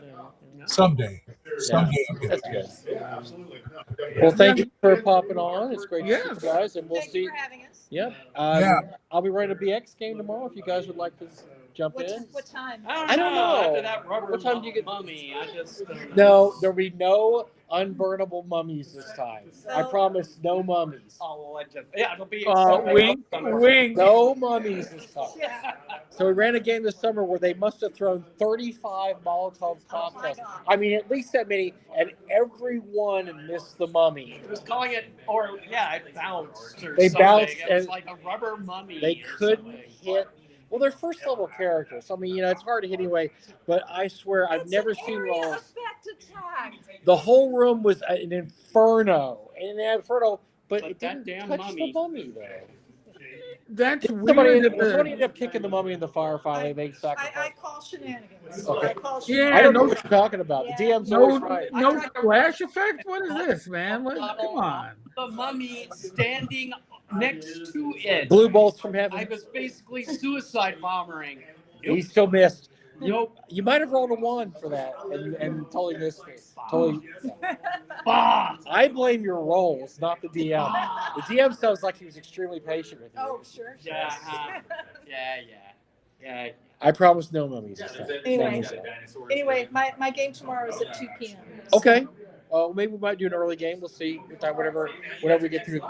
Someday. Someday I'll get that's there. good. Well, thank you for popping on. It's great to see you Yes. guys, and we'll Thank see. you for having us. Yep. Yeah. I'll be running a BX game tomorrow if you guys would like to jump in. What time? I don't know. After that rubber What time do you get- mummy? I just don't No, there'll be no unburnable mummies this time. I So- promise, no mummies. Oh, it'll be. Wink, wink. No mummies this time. Yeah. So we ran a game this summer where they must have thrown 35 Molotov cocktails. God. I mean, at least that many, and everyone missed the mummy. It was calling it, it bounced or They something. bounced It was and like a rubber mummy. They or couldn't something. hit. Well, they're first level characters. I mean, it's hard to hit anyway. But I swear, I've It's never an seen area rolls. effect attack. The whole room was an inferno, but But it that didn't damn touch mummy. the mummy though. That's Somebody weird. ended up kicking the mummy in the fire finally. They I sacrificed. call shenanigans. Okay. I call Yeah, I don't shenanigans. know no- what you're talking about. The Yeah. DM's always No, right. no flash effect. What is this, man? Come on. The mummy standing next to it. Blue bolts from I heaven. was basically suicide bombering. He still missed. You might have rolled a 1 for that and totally missed it. Totally. Bah! I blame your rolls, not the DM. The DM sounds like he was extremely patient with you. Oh, sure. Yeah, yeah. I promise no mummies. this time. Anyway. No. Anyway, my game tomorrow is at 2 p.m. Okay. Maybe we might do an early game. We'll see. Whatever we get through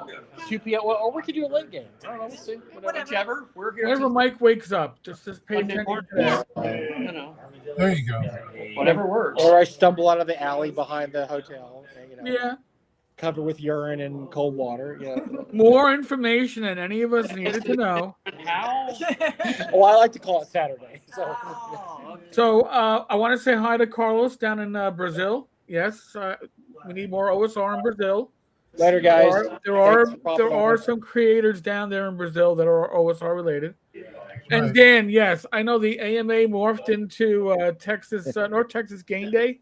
2 p.m. Or we could do a late game. I don't know. We'll see. Whichever. We're here. Whenever Mike wakes up, just pay Monday attention morning. to that. You know, There you go. whatever works. Or I stumble out of the alley behind the hotel. Yeah. Covered with urine and cold water. Yeah. More information than any of us needed to know. How? Oh, I like to call it Saturday. So. Oh, okay. So I want to say hi to Carlos down in Brazil. Yes, we need more OSR in Brazil. Later, guys. There are some creators down there in Brazil that are OSR related. And Right. Dan, yes, I know the AMA morphed into Texas North Texas Game Day.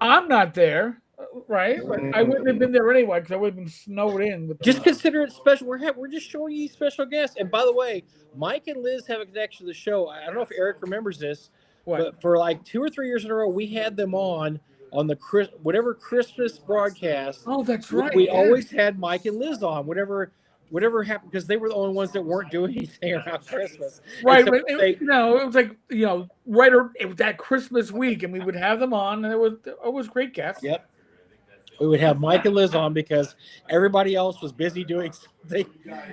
I'm not there, right? But I wouldn't have been there anyway because I would have been snowed in. With Just consider it special. We're just showing you special guests. And by the way, Mike and Liz have a connection to the show. I don't know if Eric remembers this, but for like 2 or 3 years in a row, we had them on the whatever Christmas broadcast. Oh, that's right. We yeah. always had Mike and Liz on. Whatever happened, because they were the only ones that weren't doing anything around Christmas. Right, And so but they- it was like it was that Christmas week, and we would have them on, and it was great guests. Yep. We would have Mike and Liz on because everybody else was busy doing something.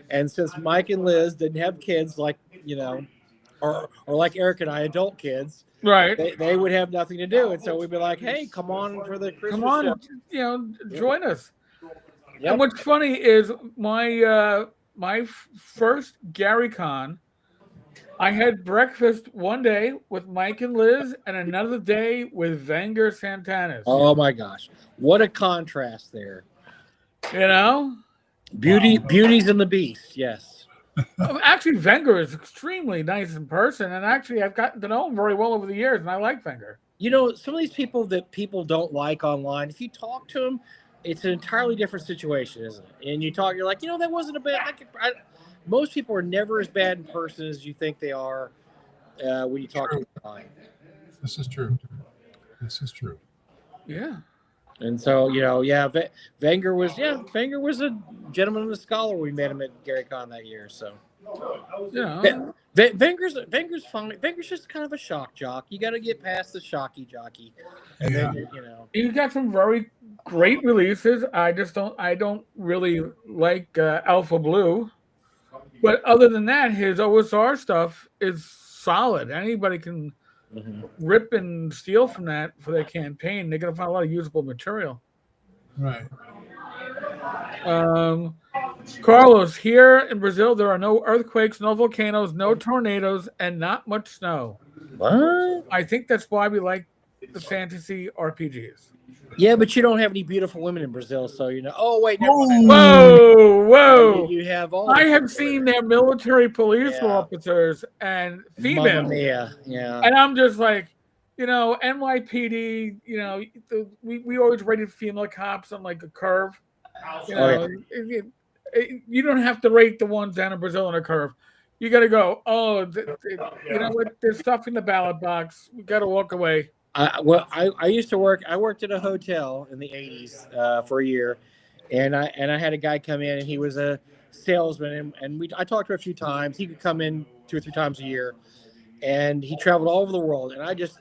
And since Mike and Liz didn't have kids or like Eric and I, adult kids, Right. they would have nothing to do. And so we'd be like, hey, come on for the Christmas Come on, show. join us. Yep. And what's funny is my first Gary Con, I had breakfast one day with Mike and Liz, and another day with Wenger Santanas. Oh my gosh. What a contrast there. You know? Beauties and the Beast, yes. Actually, Wenger is extremely nice in person, and actually I've gotten to know him very well over the years, and I like Wenger. Some of these people that people don't like online, if you talk to them, it's an entirely different situation, isn't it? And you're like, that wasn't a bad. Most people are never as bad in person as you think they are when you talk to them online. This is true. Yeah. And so, Wenger was a gentleman and a scholar. We met him at Gary Con that year. So You know, Wenger's fine. Wenger's just kind of a shock jock. You got to get past the shocky jockey, and Yeah. then you know. he's got some very great releases. I don't really like Alpha Blue, but other than that, his OSR stuff is solid. Anybody can rip and steal from that for their campaign. They're gonna find a lot of usable material. Right. Carlos, here in Brazil, there are no earthquakes, no volcanoes, no tornadoes, and not much snow. What? I think that's why we like the fantasy RPGs. Yeah, but you don't have any beautiful women in Brazil, so you know. Oh wait, never mind. Whoa, whoa! You have all. I have seen their military police Yeah. officers and Mamma female, mia. Yeah. and I'm just like, NYPD. We always rated female cops on like a curve. You don't have to rate the ones down in Brazil on a curve. You got to go. Oh, you know what? There's stuff in the ballot box. We got to walk away. I used to work. I worked at a hotel in the '80s for a year, and I had a guy come in, and he was a salesman, and I talked to him a few times. He could come in 2 or 3 times a year, and he traveled all over the world. And I just,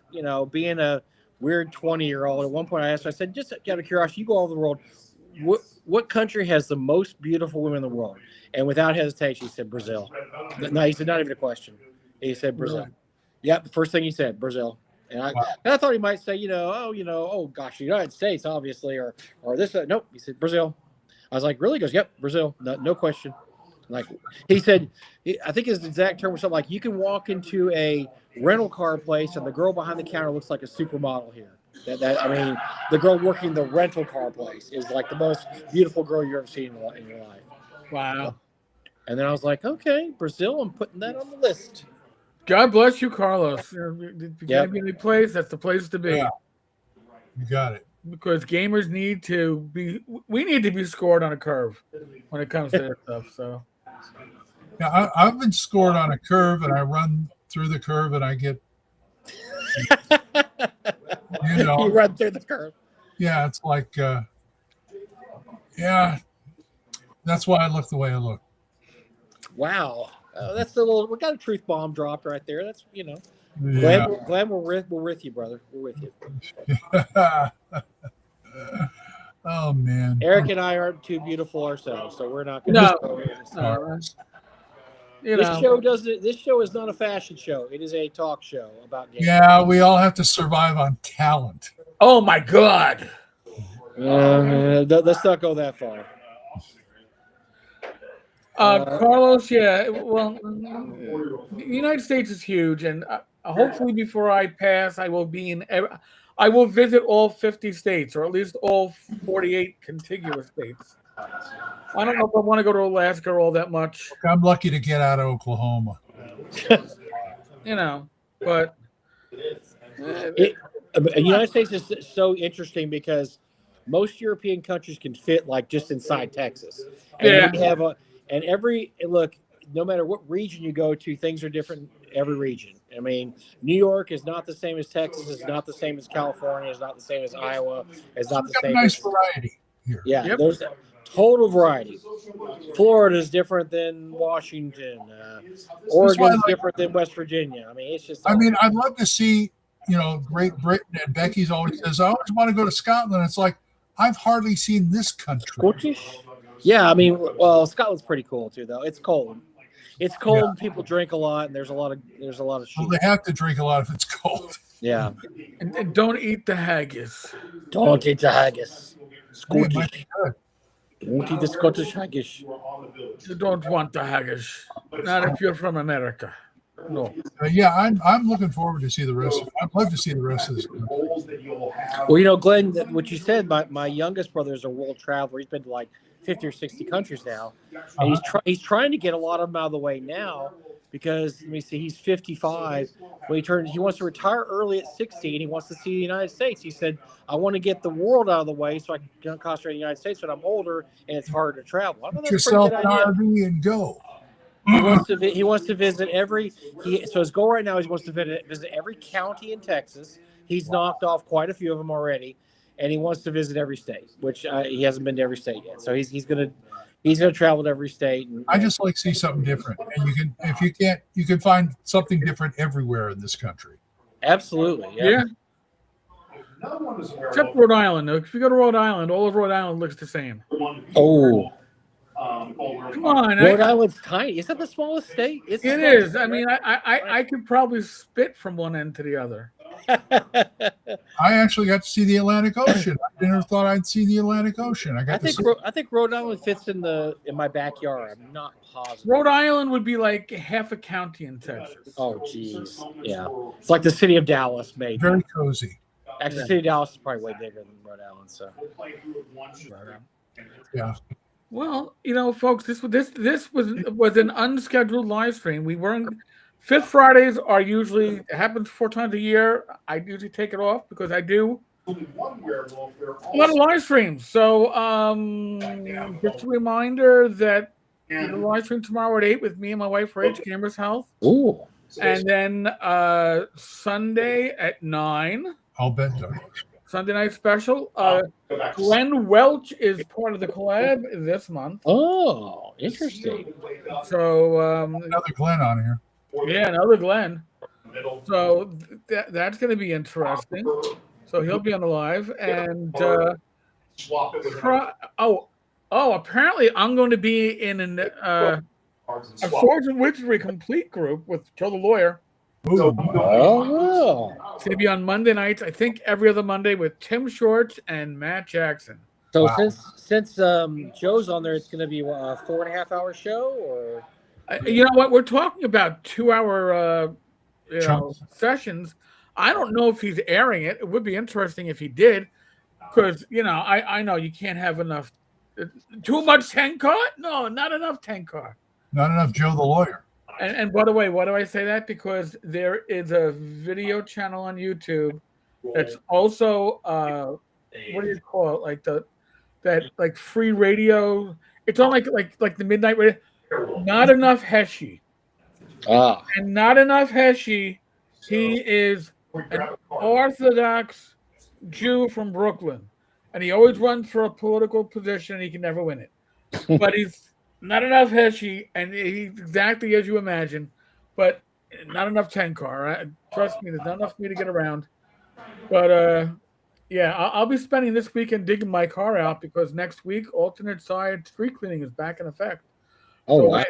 being a weird 20-year-old, at one point I asked him, I said, just out of curiosity, you go all over the world. What country has the most beautiful women in the world? And without hesitation, he said Brazil. No, he said not even a question. He said Brazil. Really? Yep, the first thing he said, Brazil. And I thought he might say, oh gosh, the United States, obviously, or this. Nope, he said Brazil. I was like, really? He goes, yep, Brazil, no question. Like he said, I think his exact term was something like, you can walk into a rental car place and the girl behind the counter looks like a supermodel here. The girl working the rental car place is like the most beautiful girl you've ever seen in your life. Wow. And then I was like, okay, Brazil, I'm putting that on the list. God bless you, Carlos. If you gotta be in a place, that's the place to be. Yeah. You got it. Because gamers need to be. We need to be scored on a curve when it comes to that stuff. So. Yeah, I've been scored on a curve, and I run through the curve, and I get. You run through the curve. Yeah, it's like, that's why I look the way I look. Wow, that's we got a truth bomb dropped right there. That's Yeah. Glad we're with you, brother. We're with you. Oh man, Eric and I aren't too beautiful ourselves, so we're not. No. This show is not a fashion show. It is a talk show about games. Yeah, we all have to survive on talent. Oh my God. Let's not go that far. Carlos, yeah. Well, the United States is huge, and hopefully before I pass, I will visit all 50 states, or at least all 48 contiguous states. I don't know if I want to go to Alaska all that much. I'm lucky to get out of Oklahoma. But the United States is so interesting because most European countries can fit like just inside Texas. And we have no matter what region you go to, things are different in every region. I mean, New York is not the same as Texas, it's not the same as California, it's not the same as Iowa, it's not the same. Nice variety here. Yeah, there's a total variety. Florida is different than Washington. Oregon is different than West Virginia. I mean, it's just. I'd love to see, Great Britain, and Becky's always says, I always want to go to Scotland. It's like, I've hardly seen this country. Scottish? Yeah, I mean, well, Scotland's pretty cool too, though. It's cold. It's cold. Yeah. People drink a lot, and there's a lot of sheep. Well, they have to drink a lot if it's cold. Yeah. And don't eat the haggis. Don't eat the haggis. Scottish. Might be good. Don't eat the Scottish haggis. You don't want the haggis. Not if you're from America. No. I'm looking forward to see the rest. I'd love to see the rest of this. Well, Glenn, what you said, my youngest brother is a world traveler. He's been to like 50 or 60 countries now, and he's trying to get a lot of them out of the way now because let me see, he's 55. When he wants to retire early at 60, and he wants to see the United States. He said, "I want to get the world out of the way so I can concentrate on the United States when I'm older and it's harder to travel." I don't know, Get yourself an RV and go. He wants to visit so his goal right now is he wants to visit every county in Texas. He's knocked off quite a few of them already, and he wants to visit every state, which he hasn't been to every state yet. So he's gonna He's going to travel to every state. And, I just like to see something different. And you can, if you can't, you can find something different everywhere in this country. Absolutely. Yeah. Except Rhode Island. If you go to Rhode Island, all of Rhode Island looks the same. Oh. Come on. Rhode Island's tiny. Is that the smallest state? It is. I mean, I could probably spit from one end to the other. I actually got to see the Atlantic Ocean. I never thought I'd see the Atlantic Ocean. I think Rhode Island fits in my backyard. I'm not positive. Rhode Island would be like half a county in Texas. Oh, geez. Yeah. It's like the city of Dallas, maybe. Very cozy. Actually, the city of Dallas is probably way bigger than Rhode Island. So. Yeah. Well, folks, this was an unscheduled live stream. We weren't. Fifth Fridays are usually happens 4 times a year. I usually take it off because I do a lot of live streams. So just a reminder that the live stream tomorrow at 8 with me and my wife Rach, Camera's Health. Ooh. And then Sunday at 9. I'll bet. Sunday night special. Glenn Welch is part of the collab this month. Oh, interesting. So another Glenn on here. Yeah, another Glenn. So that's going to be interesting. So he'll be on the live. And apparently I'm going to be in a Sergeant Witchery complete group with Joe the Lawyer. Oh, it's going to be on Monday nights, I think every other Monday, with Tim Shorts and Matt Jackson. So since Joe's on there, it's going to be a 4.5 hour show, or you know what, we're talking about 2-hour sessions. I don't know if he's airing it. It would be interesting if he did, because I know you can't have enough. Too much Tenkar? No, not enough Tenkar. Not enough Joe the Lawyer. And by the way, why do I say that? Because there is a video channel on YouTube that's also what do you call it? Like that free radio. It's on like the midnight radio. Not enough Heshy. And not enough Heshy. He is an Orthodox Jew from Brooklyn, and he always runs for a political position, and he can never win it. But he's not enough Heshy, and he's exactly as you imagine, but not enough Tenkar. Trust me, there's not enough for me to get around. But yeah, I'll be spending this weekend digging my car out because next week alternate side street cleaning is back in effect. Oh, so wow.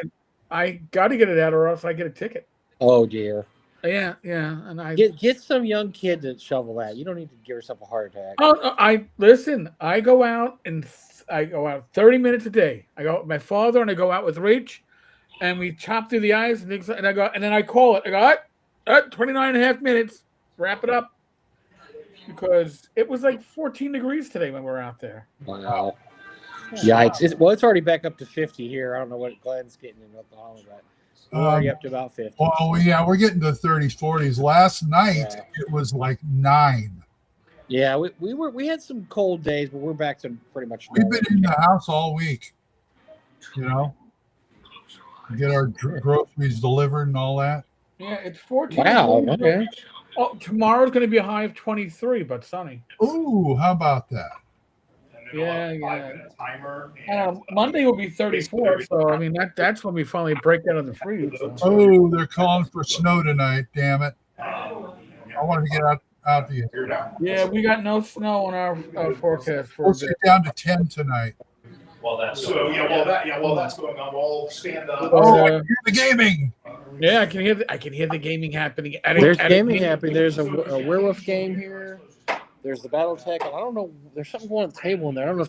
I got to get it out, or else I get a ticket. Oh dear. Yeah, and I get some young kid to shovel that. You don't need to give yourself a heart attack. Oh, I go out 30 minutes a day. I go with my father and I go out with Rach, and we chop through the ice and things, and then I call it. I go, 29 and a half minutes, wrap it up, because it was like 14 degrees today when we were out there. Wow. Yikes. It's already back up to 50 here. I don't know what Glenn's getting in Oklahoma, but we're already up to about 50. Well, yeah, we're getting to 30s, 40s. Last night it was like 9. Yeah, we had some cold days, but we're back to pretty much We've normal. been in the house all week, get our groceries delivered and all that. Yeah, it's 14. Wow. Okay. Oh, tomorrow's going to be a high of 23, but sunny. Ooh, how about that? Yeah. Monday will be 34, so I mean that's when we finally break out of the freeze. So. Oh, they're calling for snow tonight. Damn it! I wanted to get out the. Yeah, we got no snow on our forecast for. We'll sit down to 10 tonight. While that's going on, we'll stand up. Oh, I can hear the gaming. Yeah, I can hear the gaming happening. There's gaming happening. There's a werewolf game here. There's the BattleTech. I don't know. There's something going on the table in there. I don't know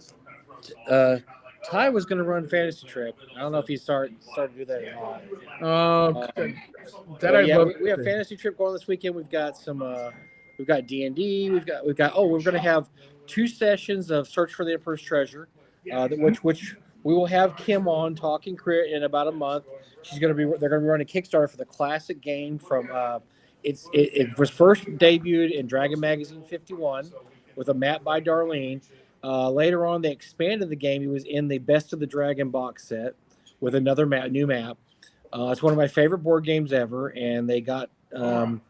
if Ty was going to run Fantasy Trip. I don't know if he started to do that or not. We have Fantasy Trip going this weekend. We've got some. We've got D&D. We've got. Oh, we're going to have 2 sessions of Search for the Emperor's Treasure, which we will have Kim on talking crit in about a month. They're going to be running a Kickstarter for the classic game from. It was first debuted in Dragon Magazine 51 with a map by Darlene. Later on, they expanded the game. He was in the Best of the Dragon box set with another new map. It's one of my favorite board games ever, and they got Tom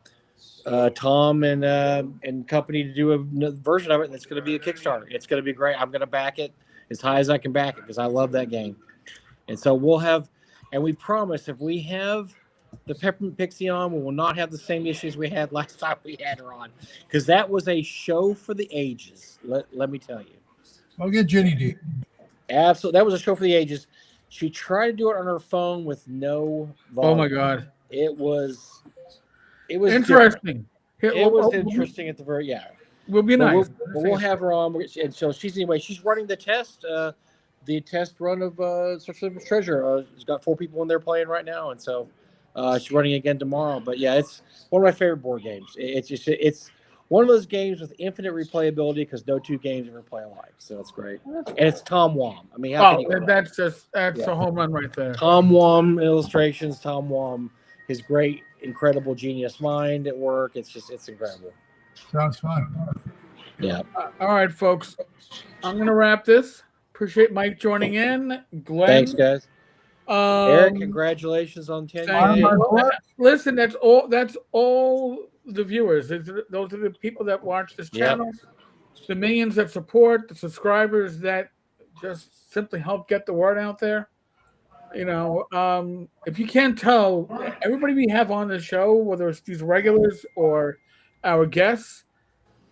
and company to do a version of it, and it's going to be a Kickstarter. It's going to be great. I'm going to back it as high as I can back it because I love that game. And so we'll have, and we promise if we have the Peppermint Pixie on, we will not have the same issues we had last time we had her on, because that was a show for the ages. Let me tell you. I'll get Jenny D. Absolutely, that was a show for the ages. She tried to do it on her phone with no volume. Oh my God. It was interesting. It was interesting at the very We'll be nice. We'll have her on, and so she's running the test run of Search for Treasure. She's got 4 people in there playing right now, and so she's running again tomorrow. But yeah, it's one of my favorite board games. It's one of those games with infinite replayability because no 2 games ever play alike. So it's great, and it's Tom Wom. I mean, that's a home run right there. Tom Wom illustrations. Tom Wom, his great, incredible genius mind at work. It's incredible. Sounds fun. Yeah. All right, folks. I'm gonna wrap this. Appreciate Mike joining in. Glenn. Thanks, guys. Eric, congratulations on 10K. Listen, that's all the viewers. Those are the people that watch this channel, the millions that support, the subscribers that just simply help get the word out there. You know, if you can't tell, everybody we have on the show, whether it's these regulars or our guests,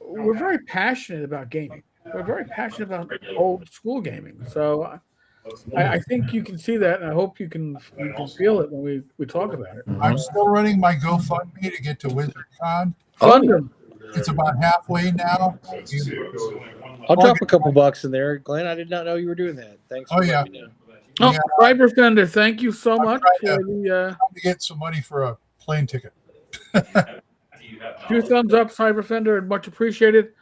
we're very passionate about gaming. We're very passionate about old school gaming. So I think you can see that, and I hope you can feel it when we talk about it. I'm still running my GoFundMe to get to WizardCon. Fund them. It's about halfway now. I'll drop a couple bucks in there, Glenn. I did not know you were doing that. Thanks. For letting me know. Oh, Cyber Thunder, thank you so much for to get some money for a plane ticket. 2 thumbs up, Cyber Thunder, and much appreciated.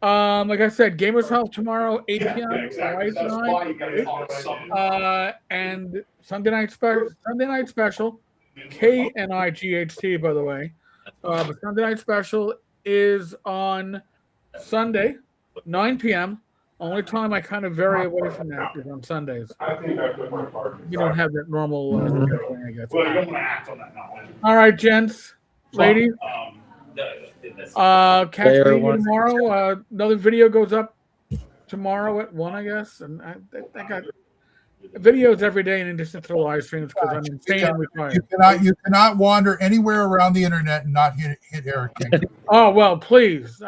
Like I said, Gamers Health tomorrow, 8 p.m. And Sunday night special, KNIGHT, by the way. But Sunday night special is on Sunday, 9 p.m. Only time I kind of vary away from that is on Sundays. You don't have that normal I guess. All right, gents, ladies. Catch me tomorrow. Another video goes up tomorrow at 1, I guess. And I got videos every day in addition to the live streams because I'm insane and retired. You cannot wander anywhere around the internet and not hit Eric. Oh, well, please.